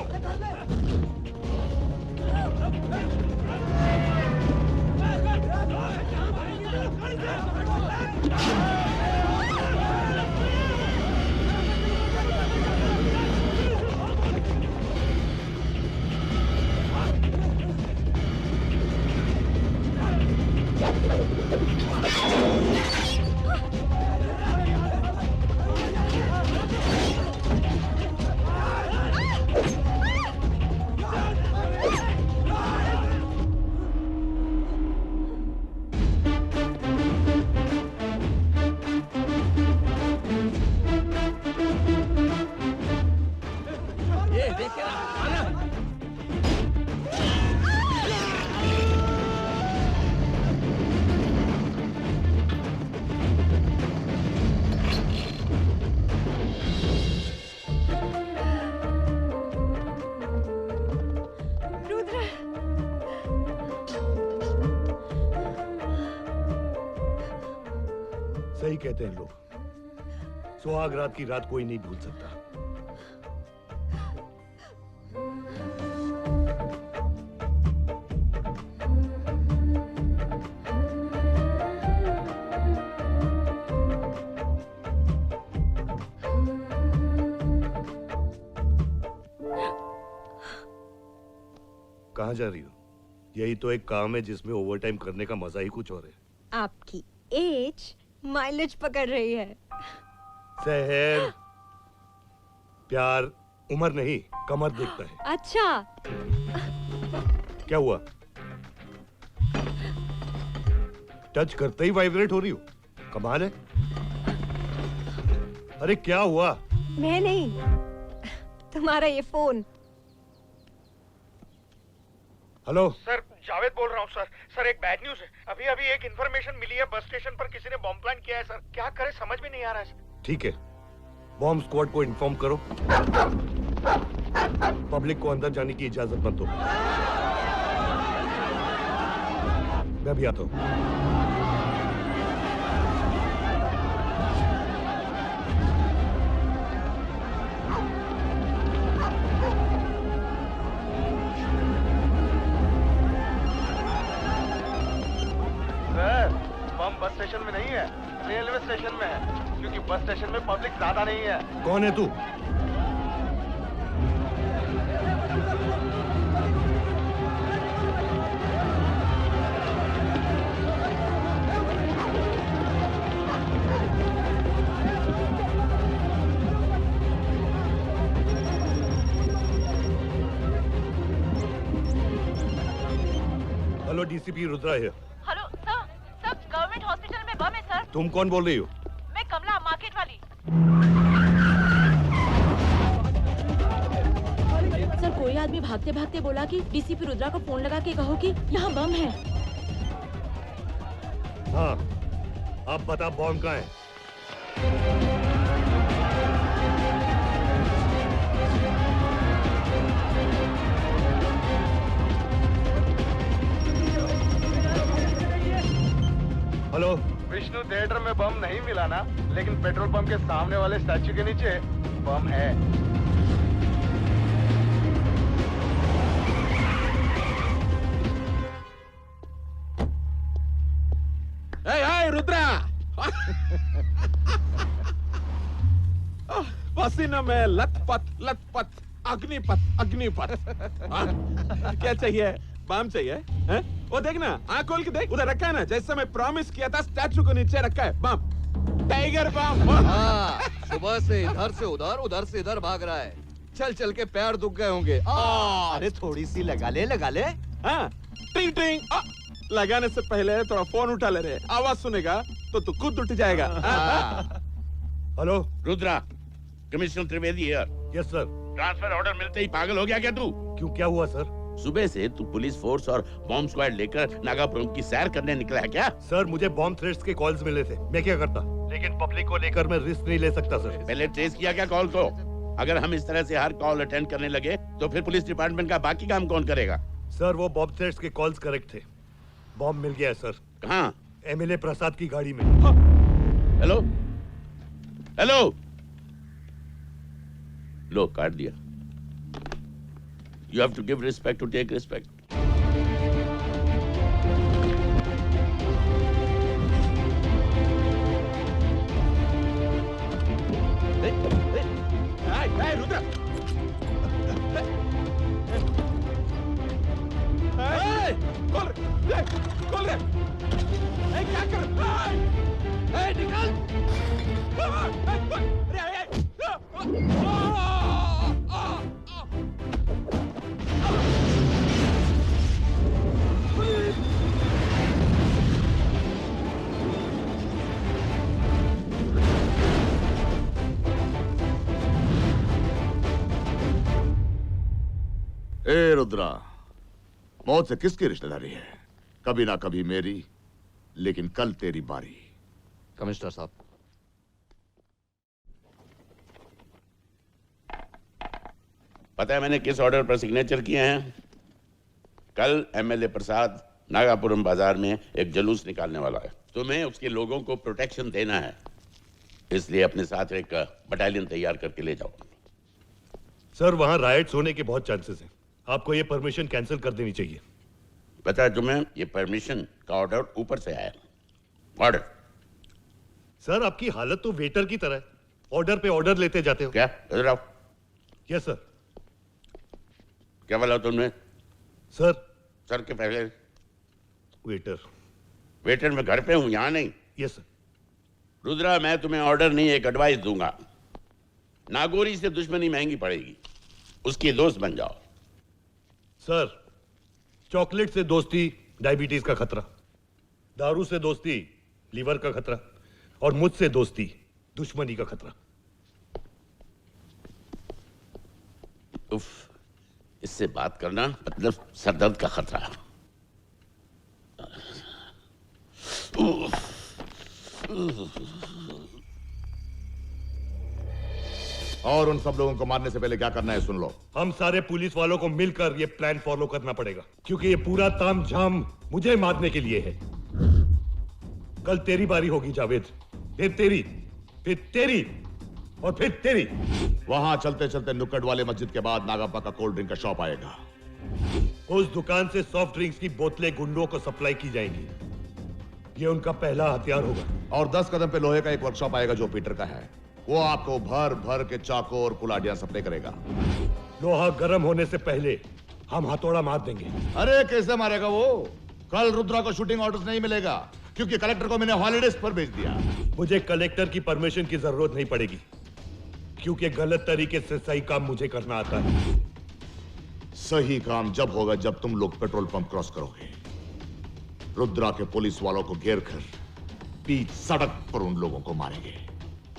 ये देख के आना। रुद्र, सही कहते हैं लोग, सुहाग रात की रात कोई नहीं भूल सकता। कहाँ जा रही हो? यही तो एक काम है जिसमें ओवरटाइम करने का मजा ही कुछ और है। आपकी एज माइलेज पकड़ रही है। सहर, प्यार उम्र नहीं कमर देखता है। अच्छा, क्या हुआ? टच करते ही वाइब्रेट हो रही हो, कमाल है। अरे क्या हुआ? मैं नहीं, तुम्हारा ये फोन। हेलो सर, जावेद बोल रहा हूँ सर। सर एक बैड न्यूज है। अभी अभी एक इन्फॉर्मेशन मिली है, बस स्टेशन पर किसी ने बॉम्ब प्लान किया है सर। क्या करे समझ में नहीं आ रहा है सर। ठीक है, बॉम्ब स्क्वाड को इन्फॉर्म करो। पब्लिक को अंदर जाने की इजाजत मत दो। मैं भी आता हूँ। बम बस स्टेशन में नहीं है, रेलवे स्टेशन में है, क्योंकि बस स्टेशन में पब्लिक ज्यादा नहीं है। कौन है तू? हेलो, डीसीपी रुद्रा है। हेलो सर, गवर्नमेंट हॉस्पिटल में बम है सर। तुम कौन बोल रही हो? मैं कमला, मार्केट वाली। सर, कोई आदमी भागते भागते बोला कि डीसीपी रुद्रा को फोन लगा के कहो कि यहाँ बम है। हाँ, अब बता बॉम्ब कहाँ है? हेलो, विष्णु थिएटर में बम नहीं मिला ना, लेकिन पेट्रोल पंप के सामने वाले स्टैच्यू के नीचे बम है। ए रुद्रा, पसीना में लथपथ अग्निपथ क्या चाहिए? बम चाहिए? हैं? वो देख ना, आँख खोल के देख, उधर रखा है ना, जैसे मैं प्रॉमिस किया था, स्टैचू को नीचे रखा है बम, टाइगर बम। हाँ, सुबह से इधर से उधर से इधर भाग रहा है। चल के पैर दुख गए होंगे। अरे थोड़ी सी लगा ले। हाँ, टिंग टिंग। लगाने से पहले थोड़ा फोन उठा ले रे, आवाज सुनेगा तो तू खुद उठ जाएगा। Hello Rudra, commissioner Trivedi here. Yes sir. Transfer order मिलते ही पागल हो गया क्या तू? क्यों, क्या हुआ सर? सुबह से तू पुलिस फोर्स और बॉम्ब स्क्वाड लेकर नागापुरम की सैर करने निकला है क्या? सर, मुझे बॉम्ब थ्रेट्स के कॉल्स मिले थे, मैं क्या करता, लेकिन पब्लिक को लेकर मैं रिस्क नहीं ले सकता सर। पहले ट्रेस किया क्या कॉल को? अगर हम इस तरह से हर कॉल अटेंड करने लगे तो फिर पुलिस डिपार्टमेंट का बाकी काम कौन करेगा? सर, वो बॉम्ब थ्रेट्स के कॉल्स करेक्ट थे। बॉम्ब मिल गया है सर। कहाँ? एमएलए प्रसाद की गाड़ी में। हेलो लो, काट दिया। You have to give respect to take respect. Rudra, खोल रे, क्या कर रहा है? निकल! ए रुद्रा, मौत से किसकी रिश्तेदारी है? कभी ना कभी मेरी, लेकिन कल तेरी बारी। कमिश्नर साहब, पता है मैंने किस ऑर्डर पर सिग्नेचर किए हैं? कल एमएलए प्रसाद नागापुरम बाजार में एक जुलूस निकालने वाला है। तुम्हें उसके लोगों को प्रोटेक्शन देना है, इसलिए अपने साथ एक बटालियन तैयार करके ले जाओ। सर, वहां राइट्स होने के बहुत चांसेस हैं। आपको ये परमिशन कैंसिल कर देनी चाहिए। पता है तुम्हें, ये परमिशन का ऑर्डर ऊपर से आया। ऑर्डर। सर, आपकी हालत तो वेटर की तरह है, ऑर्डर पे ऑर्डर लेते जाते हो। क्या? इधर आओ। Yes sir. क्या बोला तुमने? सर। सर के पहले वेटर। वेटर मैं घर पे हूं, यहां नहीं। Yes sir. रुद्रा, मैं तुम्हें ऑर्डर नहीं, एक एडवाइस दूंगा। नागौरी से दुश्मनी महंगी पड़ेगी, उसकी दोस्त बन जाओ। सर, चॉकलेट से दोस्ती डायबिटीज का खतरा, दारू से दोस्ती लीवर का खतरा, और मुझसे दोस्ती दुश्मनी का खतरा। उफ, इससे बात करना मतलब सरदर्द का खतरा। और उन सब लोगों को मारने से पहले क्या करना है सुन लो। हम सारे पुलिस वालों को मिलकर ये प्लान फॉलो करना पड़ेगा, क्योंकि ये पूरा तामझाम मुझे मारने के लिए है। कल तेरी बारी होगी जावेद, फिर तेरी, फिर तेरी और फिर तेरी। वहां चलते चलते नुक्कड़ वाले मस्जिद के बाद नागापा का कोल्ड ड्रिंक का शॉप आएगा। उस दुकान से सॉफ्ट ड्रिंक्स की बोतलें गुंडों को सप्लाई की जाएंगी। ये उनका पहला हथियार होगा। और 10 कदम पे लोहे का एक वर्कशॉप आएगा जो पीटर का है। वो आपको भर भर के चाकू और कुलाड़ियां सप्लाई करेगा। लोहा गर्म होने से पहले हम हथौड़ा मार देंगे। अरे कैसे मारेगा वो? कल रुद्रा को शूटिंग ऑर्डर्स नहीं मिलेगा, क्योंकि कलेक्टर को मैंने हॉलिडेज पर भेज दिया। मुझे कलेक्टर की परमिशन की जरूरत नहीं पड़ेगी, क्योंकि गलत तरीके से सही काम मुझे करना आता है। सही काम जब होगा जब तुम लोग पेट्रोल पंप क्रॉस करोगे। रुद्रा के पुलिस वालों को घेर कर बीच सड़क पर उन लोगों को मारेंगे।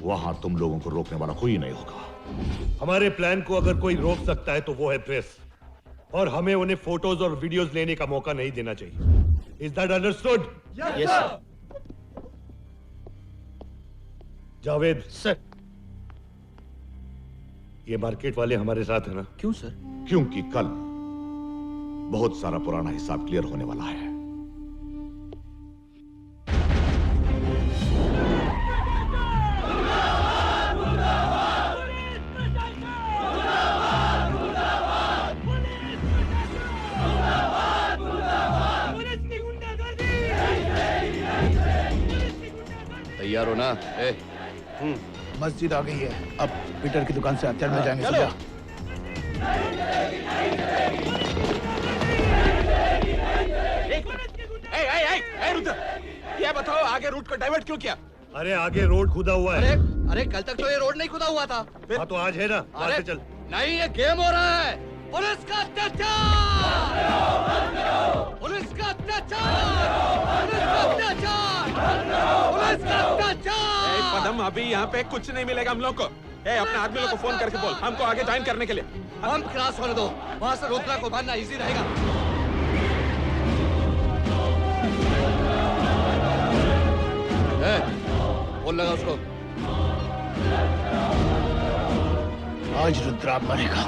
वहां तुम लोगों को रोकने वाला कोई नहीं होगा। हमारे प्लान को अगर कोई रोक सकता है तो वो है प्रेस, और हमें उन्हें फोटोज और वीडियोस लेने का मौका नहीं देना चाहिए। Is that understood? Yes sir. Javed sir, ये मार्केट वाले हमारे साथ है ना? क्यों सर? क्योंकि कल बहुत सारा पुराना हिसाब क्लियर होने वाला है। तैयार हो ना? मस्जिद आ गई है, अब पीटर की दुकान से हथियार मिल जाएंगे। समझा? ये बताओ आगे रूट को डाइवर्ट क्यों किया? अरे आगे रोड खुदा हुआ है। अरे कल तक तो ये रोड नहीं खुदा हुआ था। हाँ तो आज है ना, अरे चल। नहीं, ये गेम हो रहा है। पुलिस का अत्याचार! पुलिस का अत्याचार! पुलिस का अत्याचार! पुलिस का अत्याचार! पदम, अभी यहाँ पे कुछ नहीं मिलेगा हम लोग को। अपने आदमी लोग को फोन करके बोल हमको आगे ज्वाइन करने के लिए। हम क्रॉस होने दो, वहां से रुद्रा को मारना इजी रहेगा। बोल लगा उसको। आज रुद्रा मरेगा।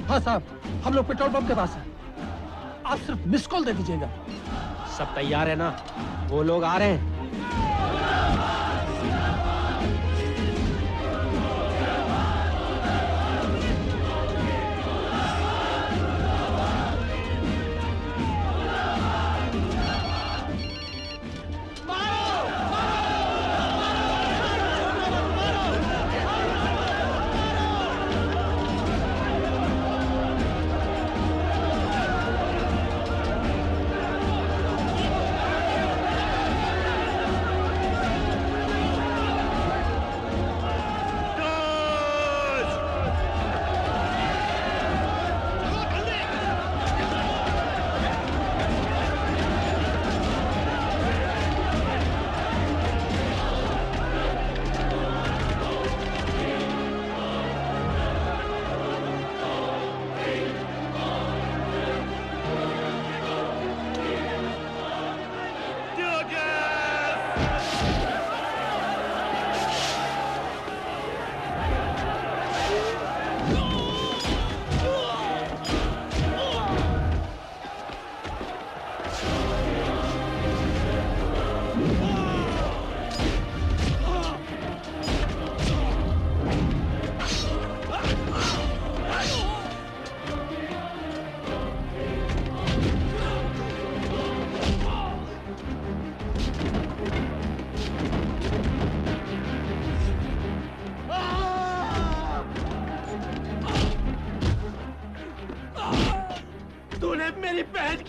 हाँ साहब, हम लोग पेट्रोल पंप के पास हैं। आप सिर्फ मिस कॉल दे दीजिएगा। सब तैयार है ना? वो लोग आ रहे हैं।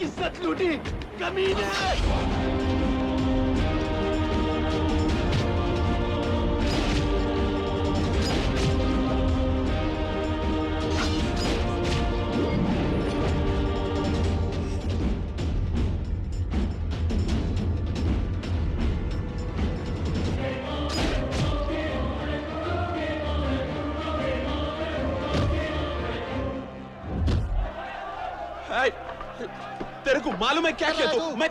की इज्जत लूटी, कमीने। तेरे को मालूम है क्या किया तू? मैं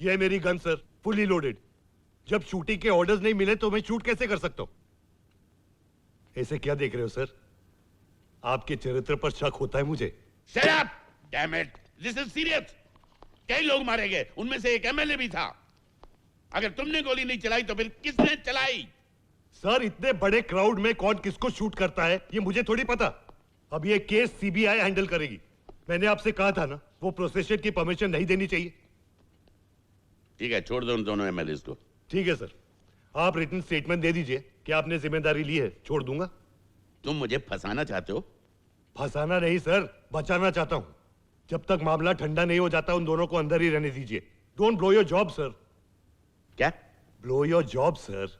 ये मेरी गन सर, फुली लोडेड। जब शूटिंग के ऑर्डर्स नहीं मिले तो मैं शूट कैसे कर सकता हूं? ऐसे क्या देख रहे हो सर? आपके चरित्र पर शक होता है मुझे। Shut up! Damn it! This is serious. कई लोग मारे गए, उनमें से एक एमएलए भी था। अगर तुमने गोली नहीं चलाई तो फिर किसने चलाई? सर, इतने बड़े क्राउड में कौन किसको शूट करता है ये मुझे थोड़ी पता। अब ये केस सीबीआई हैंडल करेगी। मैंने आपसे कहा था ना, वो प्रोसेशन की परमिशन नहीं देनी चाहिए। ठीक है, छोड़ दो उन दोनों एमएलए को। ठीक है सर, आप रिटन स्टेटमेंट दे दीजिए कि आपने जिम्मेदारी ली है, छोड़ दूंगा। तुम मुझे फंसाना चाहते हो? फंसाना नहीं सर, बचाना चाहता हूं। जब तक मामला ठंडा नहीं हो जाता उन दोनों को अंदर ही रहने दीजिए। Don't blow your job sir. क्या? Blow your job sir.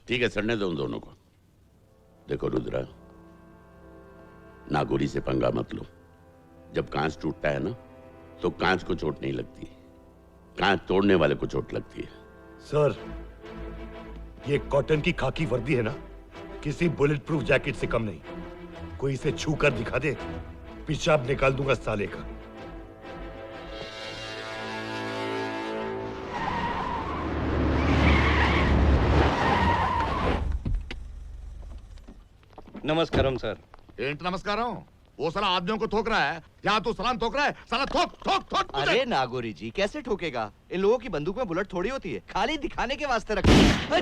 ठीक है, सड़ने दो उन दोनों को। देखो रुद्रा, नागौरी से पंगा मत लो। जब कांच टूटता है ना, तो कांच को चोट नहीं लगती, कांच तोड़ने वाले को चोट लगती है। सर, ये कॉटन की खाकी वर्दी है ना, किसी बुलेट प्रूफ जैकेट से कम नहीं। कोई इसे छू कर दिखा दे, पेशाब निकाल दूंगा साले का। नमस्कारम सर। ఏంటి నమస్కారం? वो साला आदमियों को ठोक रहा है, यहाँ तो सलाम ठोक रहा है। साला ठोक ठोक ठोक। अरे नागौरी जी, कैसे ठोकेगा? इन लोगों की बंदूक में बुलेट थोड़ी होती है, खाली दिखाने के वास्ते रखी है।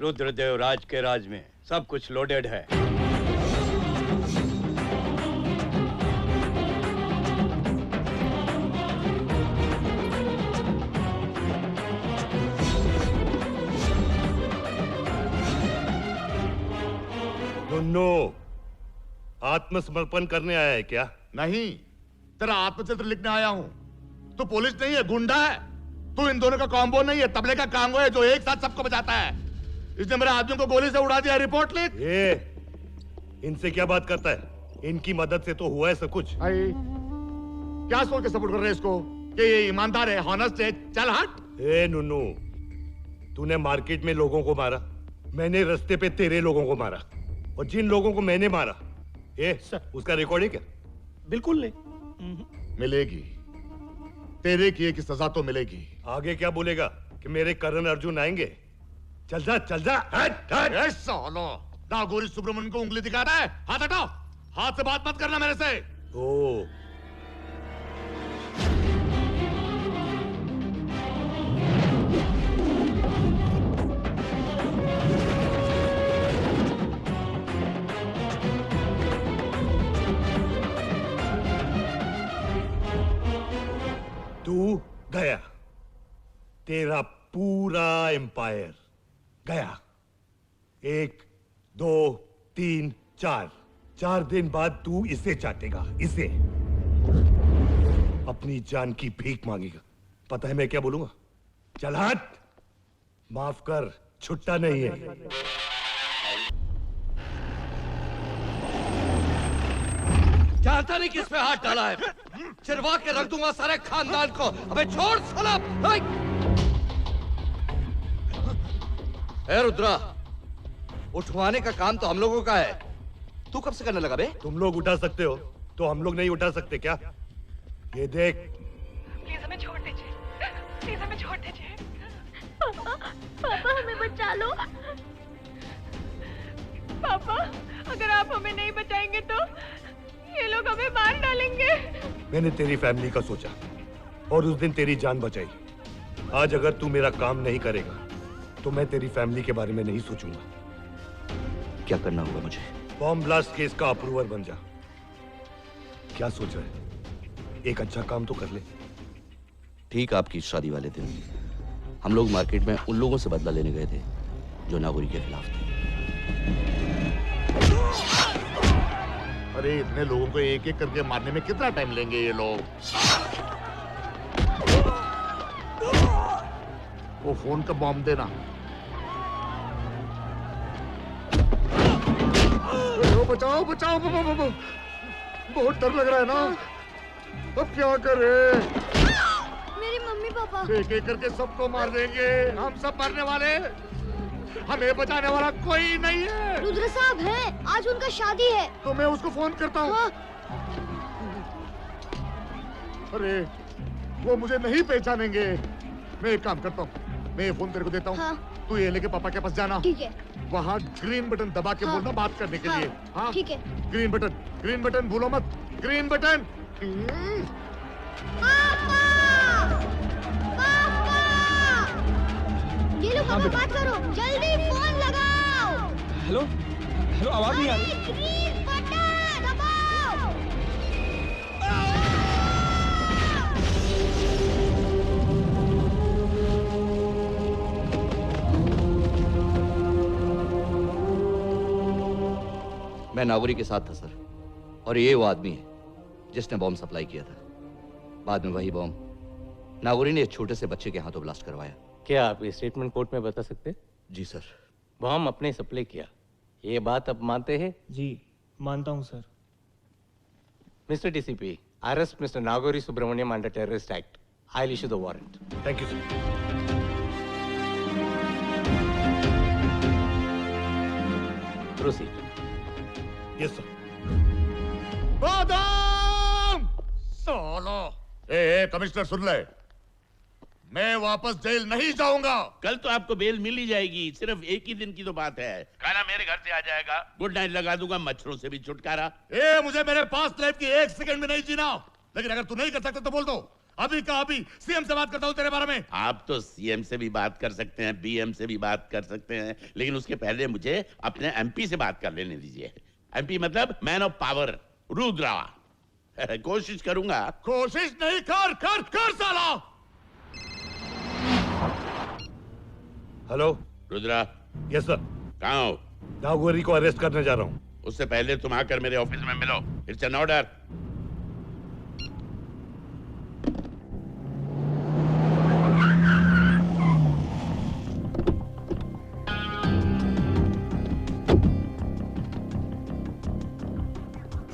रुद्रदेव राज के राज में सब कुछ लोडेड है। नो, आत्मसमर्पण करने आया है क्या? नहीं, तेरा आत्मचित्र लिखने आया हूँ। तू पुलिस नहीं है, गुंडा है। तू इन दोनों का कॉम्बो नहीं है, तबले का कांगो है जो एक साथ सबको बजाता है। इसने मेरे आदमियों को गोली से उड़ा दिया। रिपोर्ट लिख। इनसे क्या बात करता है? इनकी मदद से तो हुआ है सब कुछ। क्या सोच के सपोर्ट कर रहे हैं इसको कि ये ईमानदार है, हॉनेस्ट है? चल हट। ए नुन्नू, तूने मार्केट में लोगों को मारा, मैंने रास्ते पे तेरे लोगों को मारा, और जिन लोगों को मैंने मारा उसका रिकॉर्ड है क्या? बिल्कुल नहीं। मिलेगी, तेरे किए की सजा तो मिलेगी। आगे क्या बोलेगा कि मेरे करण अर्जुन आएंगे? चल जा चल जा। हट हट। सालो, नागौरी सुब्रमण्यम को उंगली दिखा रहा है। हाथ हटाओ, हाथ से बात मत करना मेरे से। ओ, तू गया, तेरा पूरा एम्पायर गया। 1 2 3 4 दिन बाद तू इसे चाटेगा, इसे। अपनी जान की भीख मांगेगा। पता है मैं क्या बोलूंगा? चल हट। माफ कर, छुट्टा नहीं है। जानता नहीं किस पे हाथ डाला है, चिरवा के रख दूंगा सारे खानदान को। अबे छोड़ साला। ए रुद्रा, उठवाने का काम तो हम लोगों का है, तू कब से करने लगा बे? तुम लोग उठा सकते हो तो हम लोग नहीं उठा सकते क्या? ये देख। प्लीज हमें छोड़ दीजिए, प्लीज हमें छोड़ दीजिए। पापा, पापा हमें बचा लो। पापा, अगर आप हमें नहीं बचाएंगे तो ये लोग हमें मार डालेंगे। मैंने तेरी फैमिली का सोचा और उस दिन तेरी जान बचाई। आज अगर तू मेरा काम नहीं करेगा तो मैं तेरी फैमिली के बारे में नहीं सोचूंगा। क्या करना होगा मुझे? बॉम्ब ब्लास्ट केस का अप्रूवर बन जा। क्या सोच रहे हैं? एक अच्छा काम तो कर ले। ठीक आपकी शादी वाले दिन हम लोग मार्केट में उन लोगों से बदला लेने गए थे जो नागौरी के खिलाफ थे। अरे इतने लोगों को एक एक करके मारने में कितना टाइम लेंगे ये लोग? वो फोन का बॉम्ब देना। बचाओ बचाओ, बहुत डर लग रहा है ना। अब क्या करें? मेरी मम्मी पापा एक एक करके सबको मार देंगे। हम सब मरने वाले, हमें बचाने वाला कोई नहीं है। रुद्र साहब हैं, आज उनका शादी है। तो मैं उसको फोन करता हूँ। हाँ। अरे वो मुझे नहीं पहचानेंगे। मैं एक काम करता हूँ, मैं ये फोन तेरे को देता हूँ। हाँ। तू ये लेके पापा के पास जाना। ठीक है। वहाँ ग्रीन बटन दबा के बोलना बात करने के लिए। हाँ ठीक है। ग्रीन बटन भूलो मत। Green button. ये लो पापा, बात करो, जल्दी फोन लगाओ। हेलो हेलो, आवाज नहीं आ रही। ग्रीन बटन दबाओ। मैं नागौरी के साथ था सर, और ये वो आदमी है जिसने बॉम्ब सप्लाई किया था। बाद में वही बॉम्ब नागौरी ने एक छोटे से बच्चे के हाथों ब्लास्ट करवाया। क्या आप ये स्टेटमेंट कोर्ट में बता सकते? जी सर। बॉम्ब अपने सप्लाई किया, ये बात आप मानते हैं? जी मानता हूँ sir. Mister DCP, arrest mister Nagauri Subramaniam under terrorist act. I will issue the warrant. Thank you sir. Proceed. Yes sir. बादाम सालो। ए कमिश्नर सुन ले, मैं वापस जेल नहीं जाऊंगा। कल तो आपको बेल मिल ही जाएगी, सिर्फ एक ही दिन की तो बात है। खाना मेरे घर से आ जाएगा, गुड नाइट लगा दूंगा, मच्छरों से भी छुटकारा। ए मुझे मेरे पास्ट लाइफ की एक सेकंड में नहीं जीना, लेकिन अगर तू नहीं कर सकता तो बोल दो। अभी का अभी सीएम से बात करता हूँ तेरे बारे में। आप तो सीएम से भी बात कर सकते हैं, बीएम से भी बात कर सकते हैं, लेकिन उसके पहले मुझे अपने एमपी से बात कर लेने दीजिए। एमपी मतलब मैन ऑफ पावर, रुद्रा। कोशिश करूंगा। कोशिश नहीं, कर कर कर साला। हेलो रुद्रा। Yes sir. कहाँ हो? नागौरी को अरेस्ट करने जा रहा हूँ। उससे पहले तुम आकर मेरे ऑफिस में मिलो। It's an order.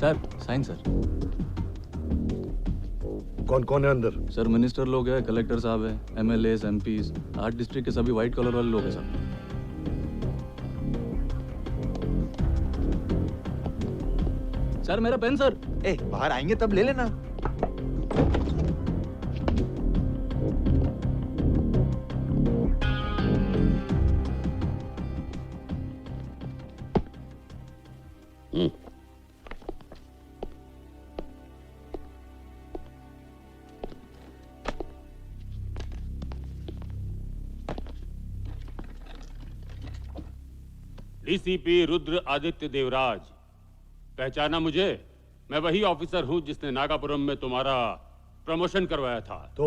Sir sign sir. कौन कौन है अंदर? सर मिनिस्टर लोग हैं, कलेक्टर साहब हैं, एमएलएस, एमपीज, 8 डिस्ट्रिक्ट के सभी व्हाइट कलर वाले लोग हैं सर। सर मेरा पेन सर। बाहर आएंगे तब ले लेना। डीसीपी रुद्र आदित्य देवराज, पहचाना मुझे? मैं वही ऑफिसर हूं जिसने नागापुरम में तुम्हारा प्रमोशन करवाया था। तो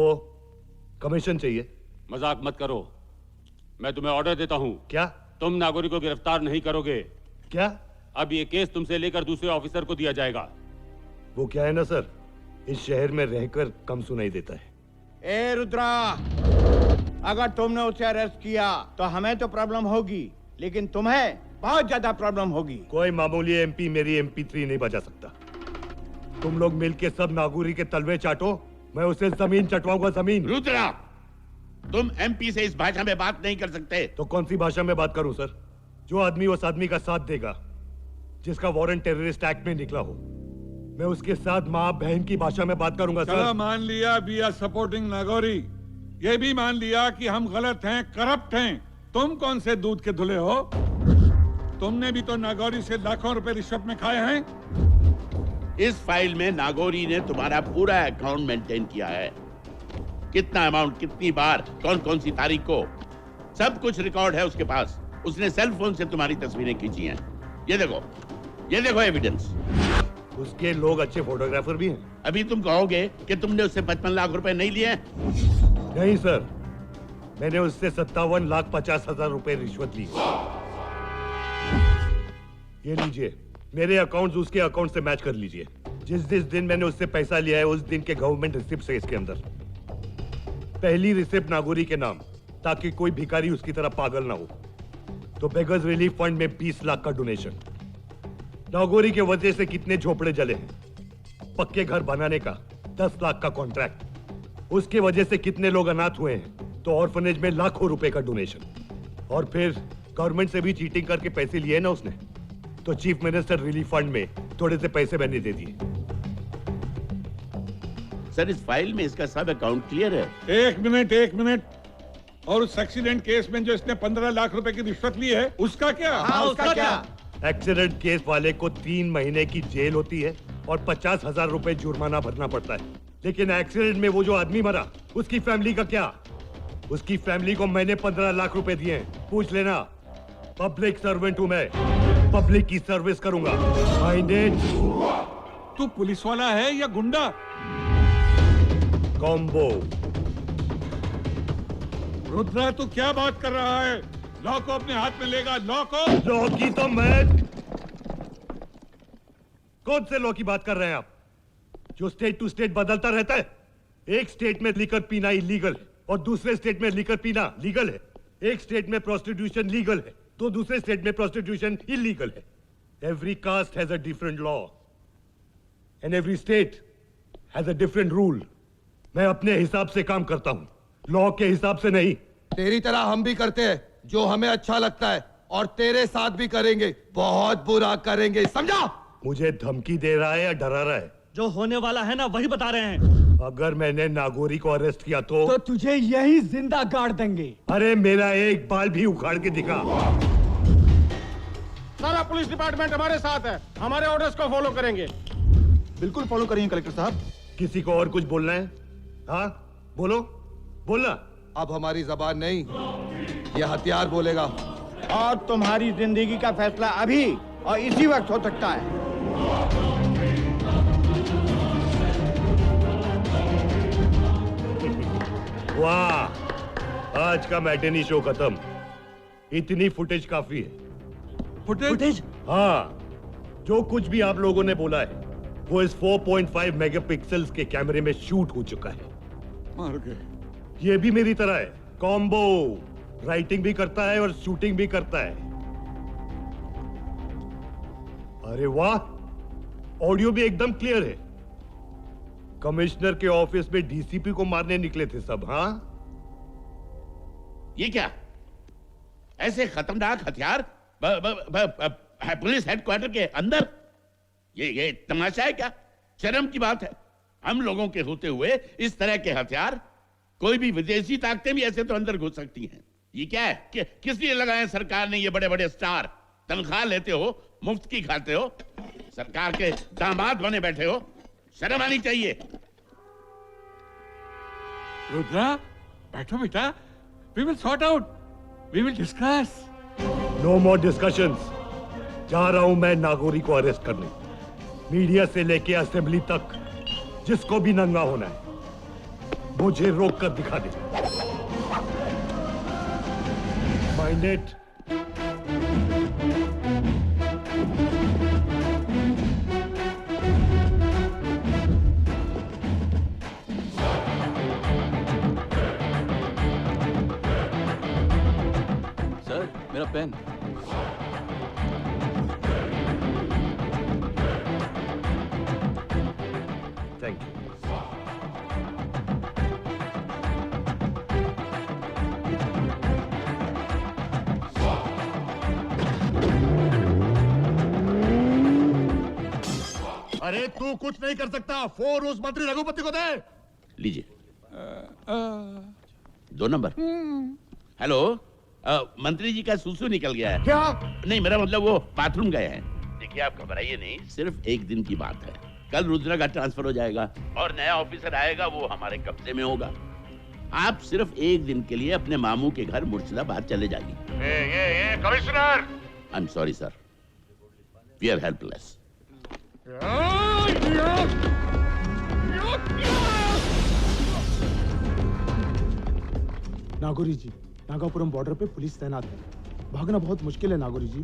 कमीशन चाहिए? मजाक मत करो, मैं तुम्हें ऑर्डर देता हूं। क्या? तुम नागौरी को गिरफ्तार नहीं करोगे। क्या? अब ये केस तुमसे लेकर दूसरे ऑफिसर को दिया जाएगा। वो क्या है ना सर, इस शहर में रहकर कम सुनाई देता है। ए रुद्रा, अगर तुमने उसे अरेस्ट किया तो हमें तो प्रॉब्लम होगी, लेकिन तुम्हें बहुत ज्यादा प्रॉब्लम होगी। कोई मामूली एमपी मेरी MP3 नहीं बजा सकता। तुम लोग मिलके सब नागौरी के तलवे चाटो, मैं उसे जमीन चटवाऊंगा, जमीन। रुद्रा, तुम एमपी से इस भाषा में बात नहीं कर सकते। तो कौन सी भाषा में बात करूं सर? जो आदमी उस आदमी का साथ देगा जिसका वारंट टेररिस्ट एक्ट में निकला हो, मैं उसके साथ माँ बहन की भाषा में बात करूंगा सर। चलो मान लिया वी आर सपोर्टिंग नागौरी, ये भी मान लिया कि हम गलत हैं, करप्ट हैं। तुम कौन से दूध के धुले हो? तुमने भी तो नागौरी से लाखों रुपए रिश्वत में खाए हैं। इस फाइल में नागौरी ने तुम्हारा पूरा अकाउंट मेंटेन किया है, कितना अमाउंट, कितनी बार, कौन कौन सी तारीख को, सब कुछ रिकॉर्ड है उसके पास। उसने सेल फोन से तुम्हारी तस्वीरें खींची हैं। ये देखो एविडेंस। उसके लोग अच्छे फोटोग्राफर भी हैं। अभी तुम कहोगे कि तुमने उससे 55 लाख रुपए नहीं लिए? नहीं सर, मैंने उससे 57,50,000 रुपए रिश्वत ली। ये लीजिए, मेरे अकाउंट्स उसके अकाउंट से मैच कर लीजिए। जिस दिन मैंने उससे पैसा लिया है उस दिन के गवर्नमेंट रिसिप्ट है इसके अंदर। पहली रिसिप्ट नागौरी के नाम, ताकि कोई भिखारी उसकी तरह पागल ना हो। तो बेगर्स रिलीफ फंड में 20 लाख का डोनेशन। नागौरी के वजह से कितने झोपड़े जले हैं, पक्के घर बनाने का 10 लाख का कॉन्ट्रैक्ट, उसके वजह से कितने लोग अनाथ हुए हैं, तो ऑर्फनेज में लाखों रुपए का डोनेशन। और फिर गवर्नमेंट से भी चीटिंग करके पैसे लिए ना उसने, तो चीफ मिनिस्टर रिलीफ फंड में थोड़े से पैसे मैंने दे दिए। सर, इस फाइल में इसका सब अकाउंट क्लियर है। एक मिनट। और उस एक्सीडेंट केस में जो इसने 15 लाख रुपए की रिश्वत ली है, उसका क्या? हाँ, उसका क्या? एक्सीडेंट केस वाले को 3 महीने की जेल होती है और 50,000 रुपए जुर्माना भरना पड़ता है। लेकिन एक्सीडेंट में वो जो आदमी मरा, उसकी फैमिली का क्या? उसकी फैमिली को मैंने 15 लाख रुपए दिए हैं, पूछ लेना। पब्लिक सर्वेंट हूं मैं, पब्लिक की सर्विस करूंगा। माइंडेड। तू पुलिस वाला है या गुंडा? कॉम्बो। रुद्रा, तू क्या बात कर रहा है? लॉ को अपने हाथ में लेगा। लॉ की तो मैं। कौन से लॉ की बात कर रहे हैं आप, जो स्टेट टू स्टेट बदलता रहता है? एक स्टेट में लिकर पीना इलीगल है और दूसरे स्टेट में लिकर पीना लीगल है। एक स्टेट में प्रोस्टिट्यूशन लीगल है तो दूसरे स्टेट में प्रोस्टिट्यूशन इलीगल है। Every caste has a different law and every state has a different rule. मैं अपने हिसाब से काम करता हूं, लॉ के हिसाब से नहीं। तेरी तरह हम भी करते हैं जो हमें अच्छा लगता है, और तेरे साथ भी करेंगे, बहुत बुरा करेंगे, समझा? मुझे धमकी दे रहा है या डरा रहा है? जो होने वाला है ना वही बता रहे हैं। अगर मैंने नागौरी को अरेस्ट किया तो तुझे यही जिंदा गाड़ देंगे। अरे मेरा एक बाल भी उखाड़ के दिखा। सारा पुलिस डिपार्टमेंट हमारे साथ है, हमारे ऑर्डर्स को फॉलो करेंगे। बिल्कुल फॉलो करेंगे कलेक्टर साहब। किसी को और कुछ बोलना है? हाँ बोलो, बोलना। अब हमारी जबान नहीं, ये हथियार बोलेगा। और तुम्हारी जिंदगी का फैसला अभी और इसी वक्त हो सकता है। वाह, आज का मैटिनी शो खत्म। इतनी फुटेज काफी है। फुटेज? हाँ, जो कुछ भी आप लोगों ने बोला है वो इस 4.5 मेगापिक्सल्स के कैमरे में शूट हो चुका है। मार गए। ये भी मेरी तरह है, कॉम्बो। राइटिंग भी करता है और शूटिंग भी करता है। अरे वाह, ऑडियो भी एकदम क्लियर है। कमिश्नर के ऑफिस में डीसीपी को मारने निकले थे सब। हाँ, ये क्या ऐसे खतरनाक हथियार पुलिस हेडक्वार्टर के अंदर? ये तमाशा है क्या? शर्म की बात है। हम लोगों के होते हुए इस तरह के हथियार, कोई भी विदेशी ताकतें भी ऐसे तो अंदर घुस सकती हैं। ये क्या है? किस लिए लगाए सरकार ने ये बड़े बड़े स्टार? तनख्वाह लेते हो, मुफ्त की खाते हो, सरकार के दामाद बने बैठे हो, शर्म आनी चाहिए। रुद्रा, बैठो बेटा। We will sort out. We will discuss. No more discussions. जा रहा हूं मैं नागौरी को अरेस्ट करने। मीडिया से लेके असेंबली तक जिसको भी नंगा होना है मुझे रोक कर दिखा दे। माइंडेड। सर, मेरा पेन। Thank you. अरे तू कुछ नहीं कर सकता, फोन उस मंत्री रघुपति को दे। लीजिए। 2 नंबर। हेलो, मंत्री जी का सुसु निकल गया है। क्या? नहीं, मेरा मतलब वो बाथरूम गए हैं। देखिए, आप घबराइए नहीं, सिर्फ एक दिन की बात है। कल रुद्रा का ट्रांसफर हो जाएगा और नया ऑफिसर आएगा, वो हमारे कब्जे में होगा। आप सिर्फ एक दिन के लिए अपने मामू के घर मुर्शिदाबाद चले जाइए। ये commissioner. I am sorry sir, we are helpless. Nagauri ji, Nagapuram border पे पुलिस तैनात है। भागना बहुत मुश्किल है नागौरी जी।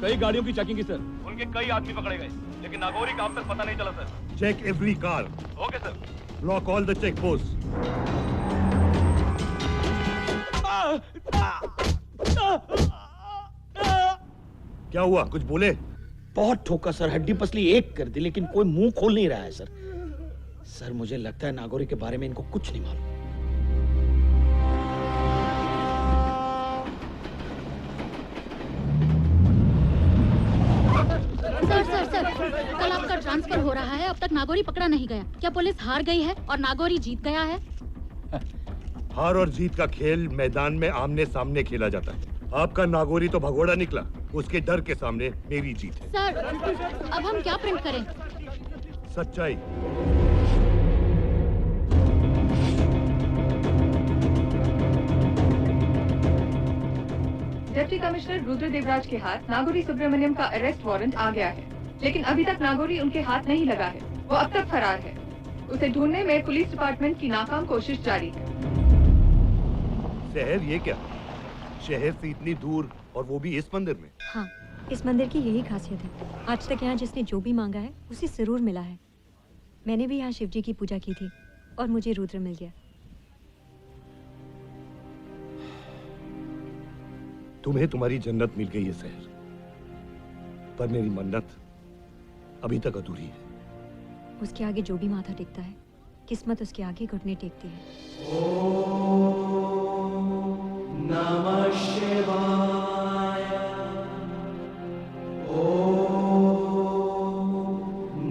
कई गाड़ियों की चेकिंग की सर। उनके कई आदमी पकड़े गए, लेकिन नागौरी का अब तक पता नहीं चला sir. Check every car. Okay sir. Block all the check post. क्या हुआ, कुछ बोले? बहुत ठोका सर, हड्डी पसली एक कर दी, लेकिन कोई मुंह खोल नहीं रहा है सर। सर मुझे लगता है नागौरी के बारे में इनको कुछ नहीं मालूम। सर कल आपका ट्रांसफर हो रहा है, अब तक नागौरी पकड़ा नहीं गया। क्या पुलिस हार गई है और नागौरी जीत गया है? हार और जीत का खेल मैदान में आमने सामने खेला जाता है। आपका नागौरी तो भगोड़ा निकला, उसके डर के सामने मेरी जीत है। सर अब हम क्या प्रिंट करें? सच्चाई। डिप्टी कमिश्नर रुद्र देवराज के हाथ नागौरी सुब्रमण्यम का अरेस्ट वारंट आ गया है, लेकिन अभी तक नागौरी उनके हाथ नहीं लगा है। वो अब तक फरार है। उसे ढूंढने में पुलिस डिपार्टमेंट की नाकाम कोशिश जारी है। शहर ये क्या? शहर से इतनी दूर और वो भी इस मंदिर में? हाँ, इस मंदिर की यही खासियत है। आज तक यहाँ जिसने जो भी मांगा है उसे जरूर मिला है। मैंने भी यहाँ शिव जी की पूजा की थी और मुझे रुद्र मिल गया। तुम्हें तुम्हारी जन्नत मिल गई है शहर, पर मेरी मन्नत अभी तक अधूरी है। उसके आगे जो भी माथा टेकता है, किस्मत उसके आगे घुटने टेकती है। नमः शिवाय। ओम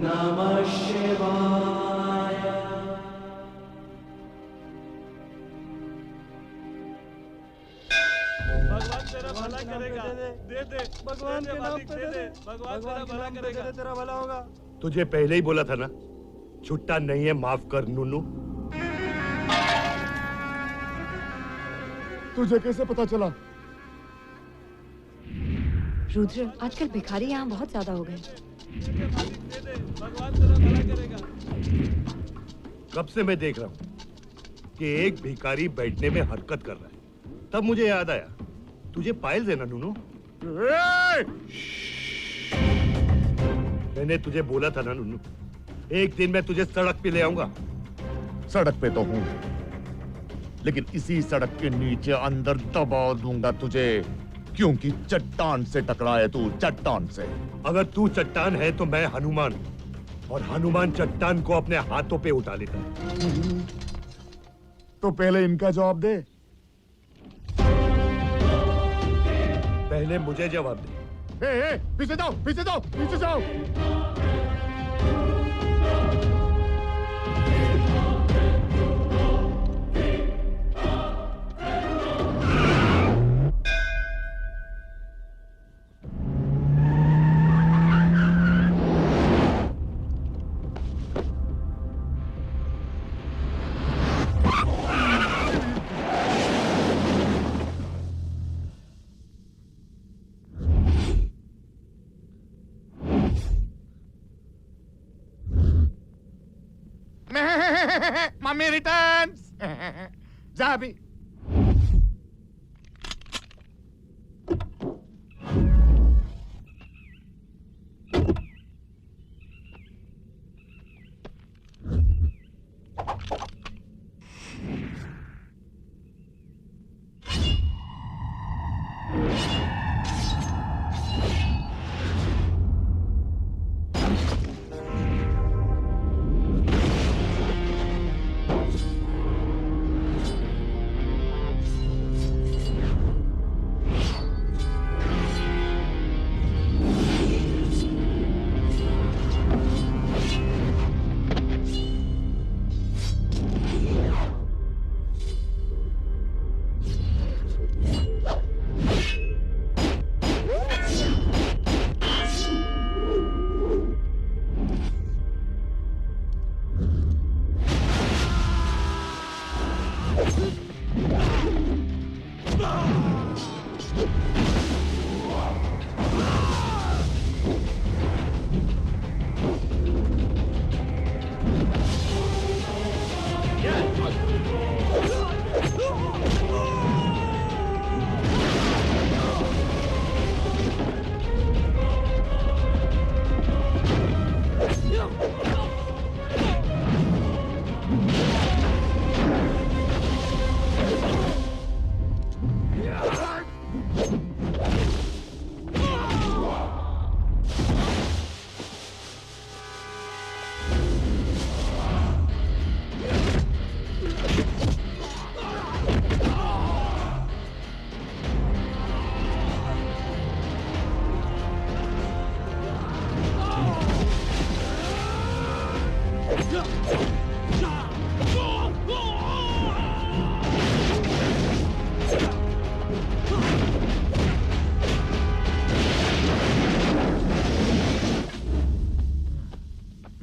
नमः शिवाय। भगवान तेरा भला करेगा। दे दे भगवान के नाम पे दे। भगवान तेरा भला करेगा, तेरा भला होगा। तुझे पहले ही बोला था ना, छुट्टा नहीं है, माफ कर नूनू। तुझे कैसे पता चला? रुद्र, आजकल भिखारी यहाँ बहुत ज्यादा हो गए। भगवान तेरा भला करेगा। कब से मैं देख रहा हूँ कि एक भिखारी बैठने में हरकत कर रहा है, तब मुझे याद आया तुझे पायल देना नूनू। मैंने तुझे बोला था ना नूनू, एक दिन मैं तुझे सड़क पे ले आऊंगा। सड़क पे तो हूँ, लेकिन इसी सड़क के नीचे अंदर दबा दूंगा तुझे, क्योंकि चट्टान से टकरा है तू, चट्टान से। अगर तू चट्टान है तो मैं हनुमान, और हनुमान चट्टान को अपने हाथों पे उठा लेता है। तो पहले इनका जवाब दे। पहले मुझे जवाब दे। पीछे जाओ, पीछे जाओ, पीछे जाओ। Mummy returns. जा अभी।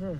बस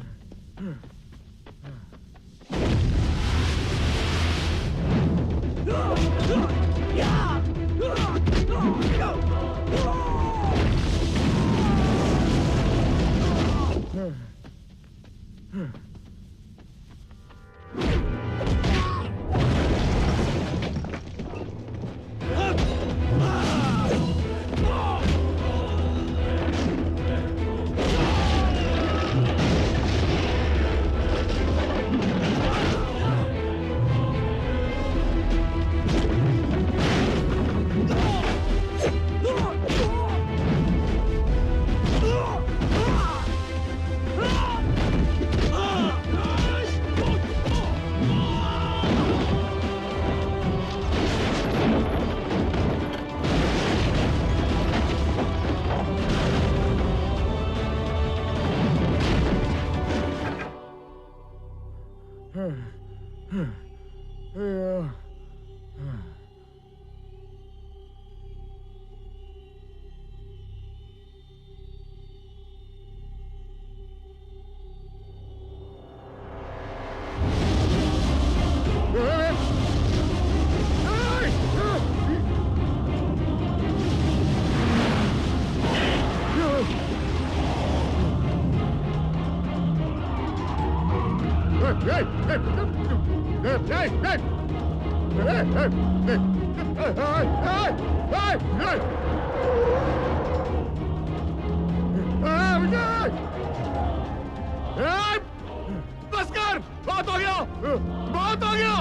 कर, बहुत हो गया, बहुत हो गया।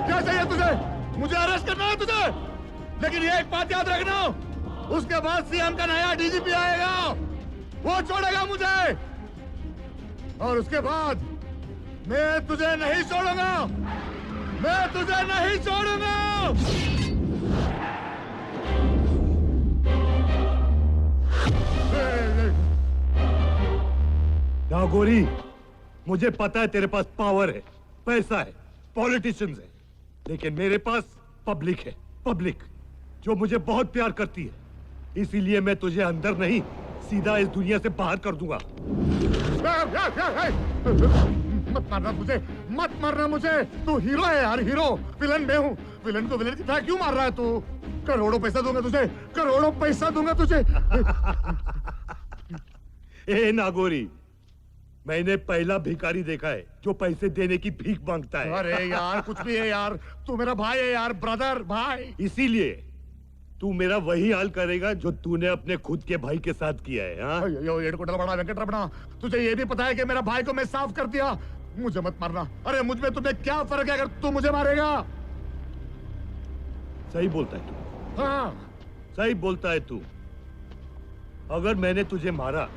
क्या चाहिए तुझे? मुझे अरेस्ट करना है तुझे, लेकिन ये एक बात याद रखना, उसके बाद सीएम का नया डीजीपी आएगा, वो छोड़ेगा मुझे, और उसके बाद मैं तुझे नहीं छोड़ूंगा, मैं तुझे नहीं छोड़ूंगा। नागोरी, मुझे पता है तेरे पास पावर है, पैसा है, पॉलिटिशियंस है, लेकिन मेरे पास पब्लिक है, पब्लिक जो मुझे बहुत प्यार करती है। इसीलिए मैं तुझे अंदर नहीं, सीधा इस दुनिया से बाहर कर दूंगा। मत मारना मुझे, मत मारना मुझे। तू हीरो है यार, हीरो। विलन मैं हूँ, विलन को विलन की तरह क्यों मार रहा है तू? करोड़ों पैसा दूंगा तुझे, करोड़ों पैसा दूंगा तुझे। ए नागोरी, मैंने पहला भिखारी देखा है जो पैसे देने की भीख मांगता है। अरे यार कुछ भी है यार, तू मेरा भाई है यार, ब्रदर भाई। इसीलिए तू मेरा वही हाल करेगा जो तूने अपने खुद के भाई के साथ किया है। हाँ? यो बड़ा वेंकटरमणा, तुझे ये भी पता है कि मेरा भाई को मैं साफ कर दिया। मुझे मत मारना। अरे मुझ में तुम्हें क्या फर्क है अगर तू मुझे मारेगा? सही बोलता है तू। हाँ सही बोलता है तू। अगर मैंने तुझे मारा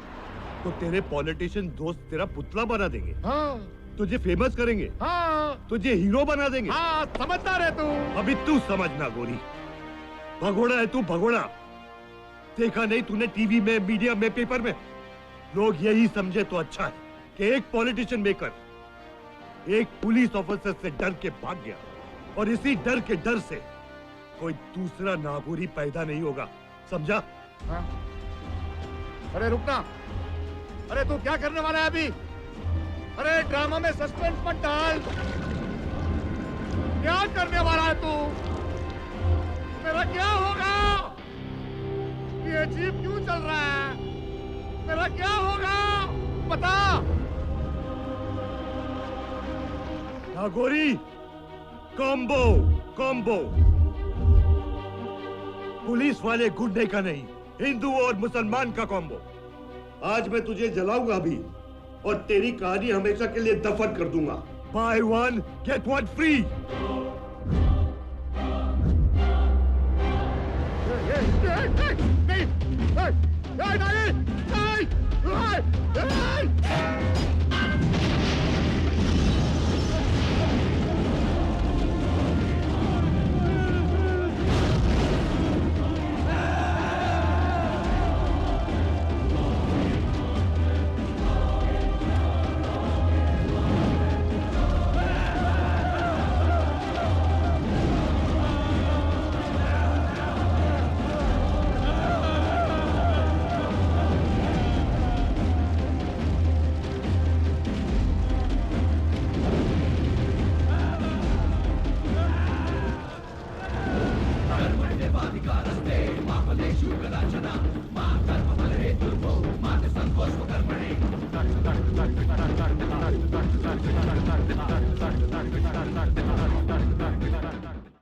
तो तेरे पॉलिटिशियन दोस्त तेरा पुतला बना देंगे। हाँ। तुझे फेमस करेंगे। हाँ। तुझे हीरो बना देंगे। हाँ, समझदार है तू। अभी तू समझना गोरी, भगोड़ा है तू, भगोड़ा। देखा नहीं तूने टीवी में, मीडिया में, पेपर में? लोग यही समझे तो अच्छा है कि एक पॉलिटिशियन मेकर एक पुलिस ऑफिसर से डर के भाग गया, और इसी डर के डर से कोई दूसरा नागोरी पैदा नहीं होगा, समझा? हाँ? अरे रुकना, अरे तू क्या करने वाला है अभी? अरे ड्रामा में सस्पेंस मत डाल। क्या करने वाला है तू? मेरा क्या होगा? ये जीप क्यों चल रहा है? मेरा क्या होगा? बता। Nagori, combo, combo. पुलिस वाले गुंडे का नहीं, हिंदू और मुसलमान का कॉम्बो। आज मैं तुझे जलाऊंगा भी, और तेरी कहानी हमेशा के लिए दफन कर दूंगा। By one get one free. Chukada chada.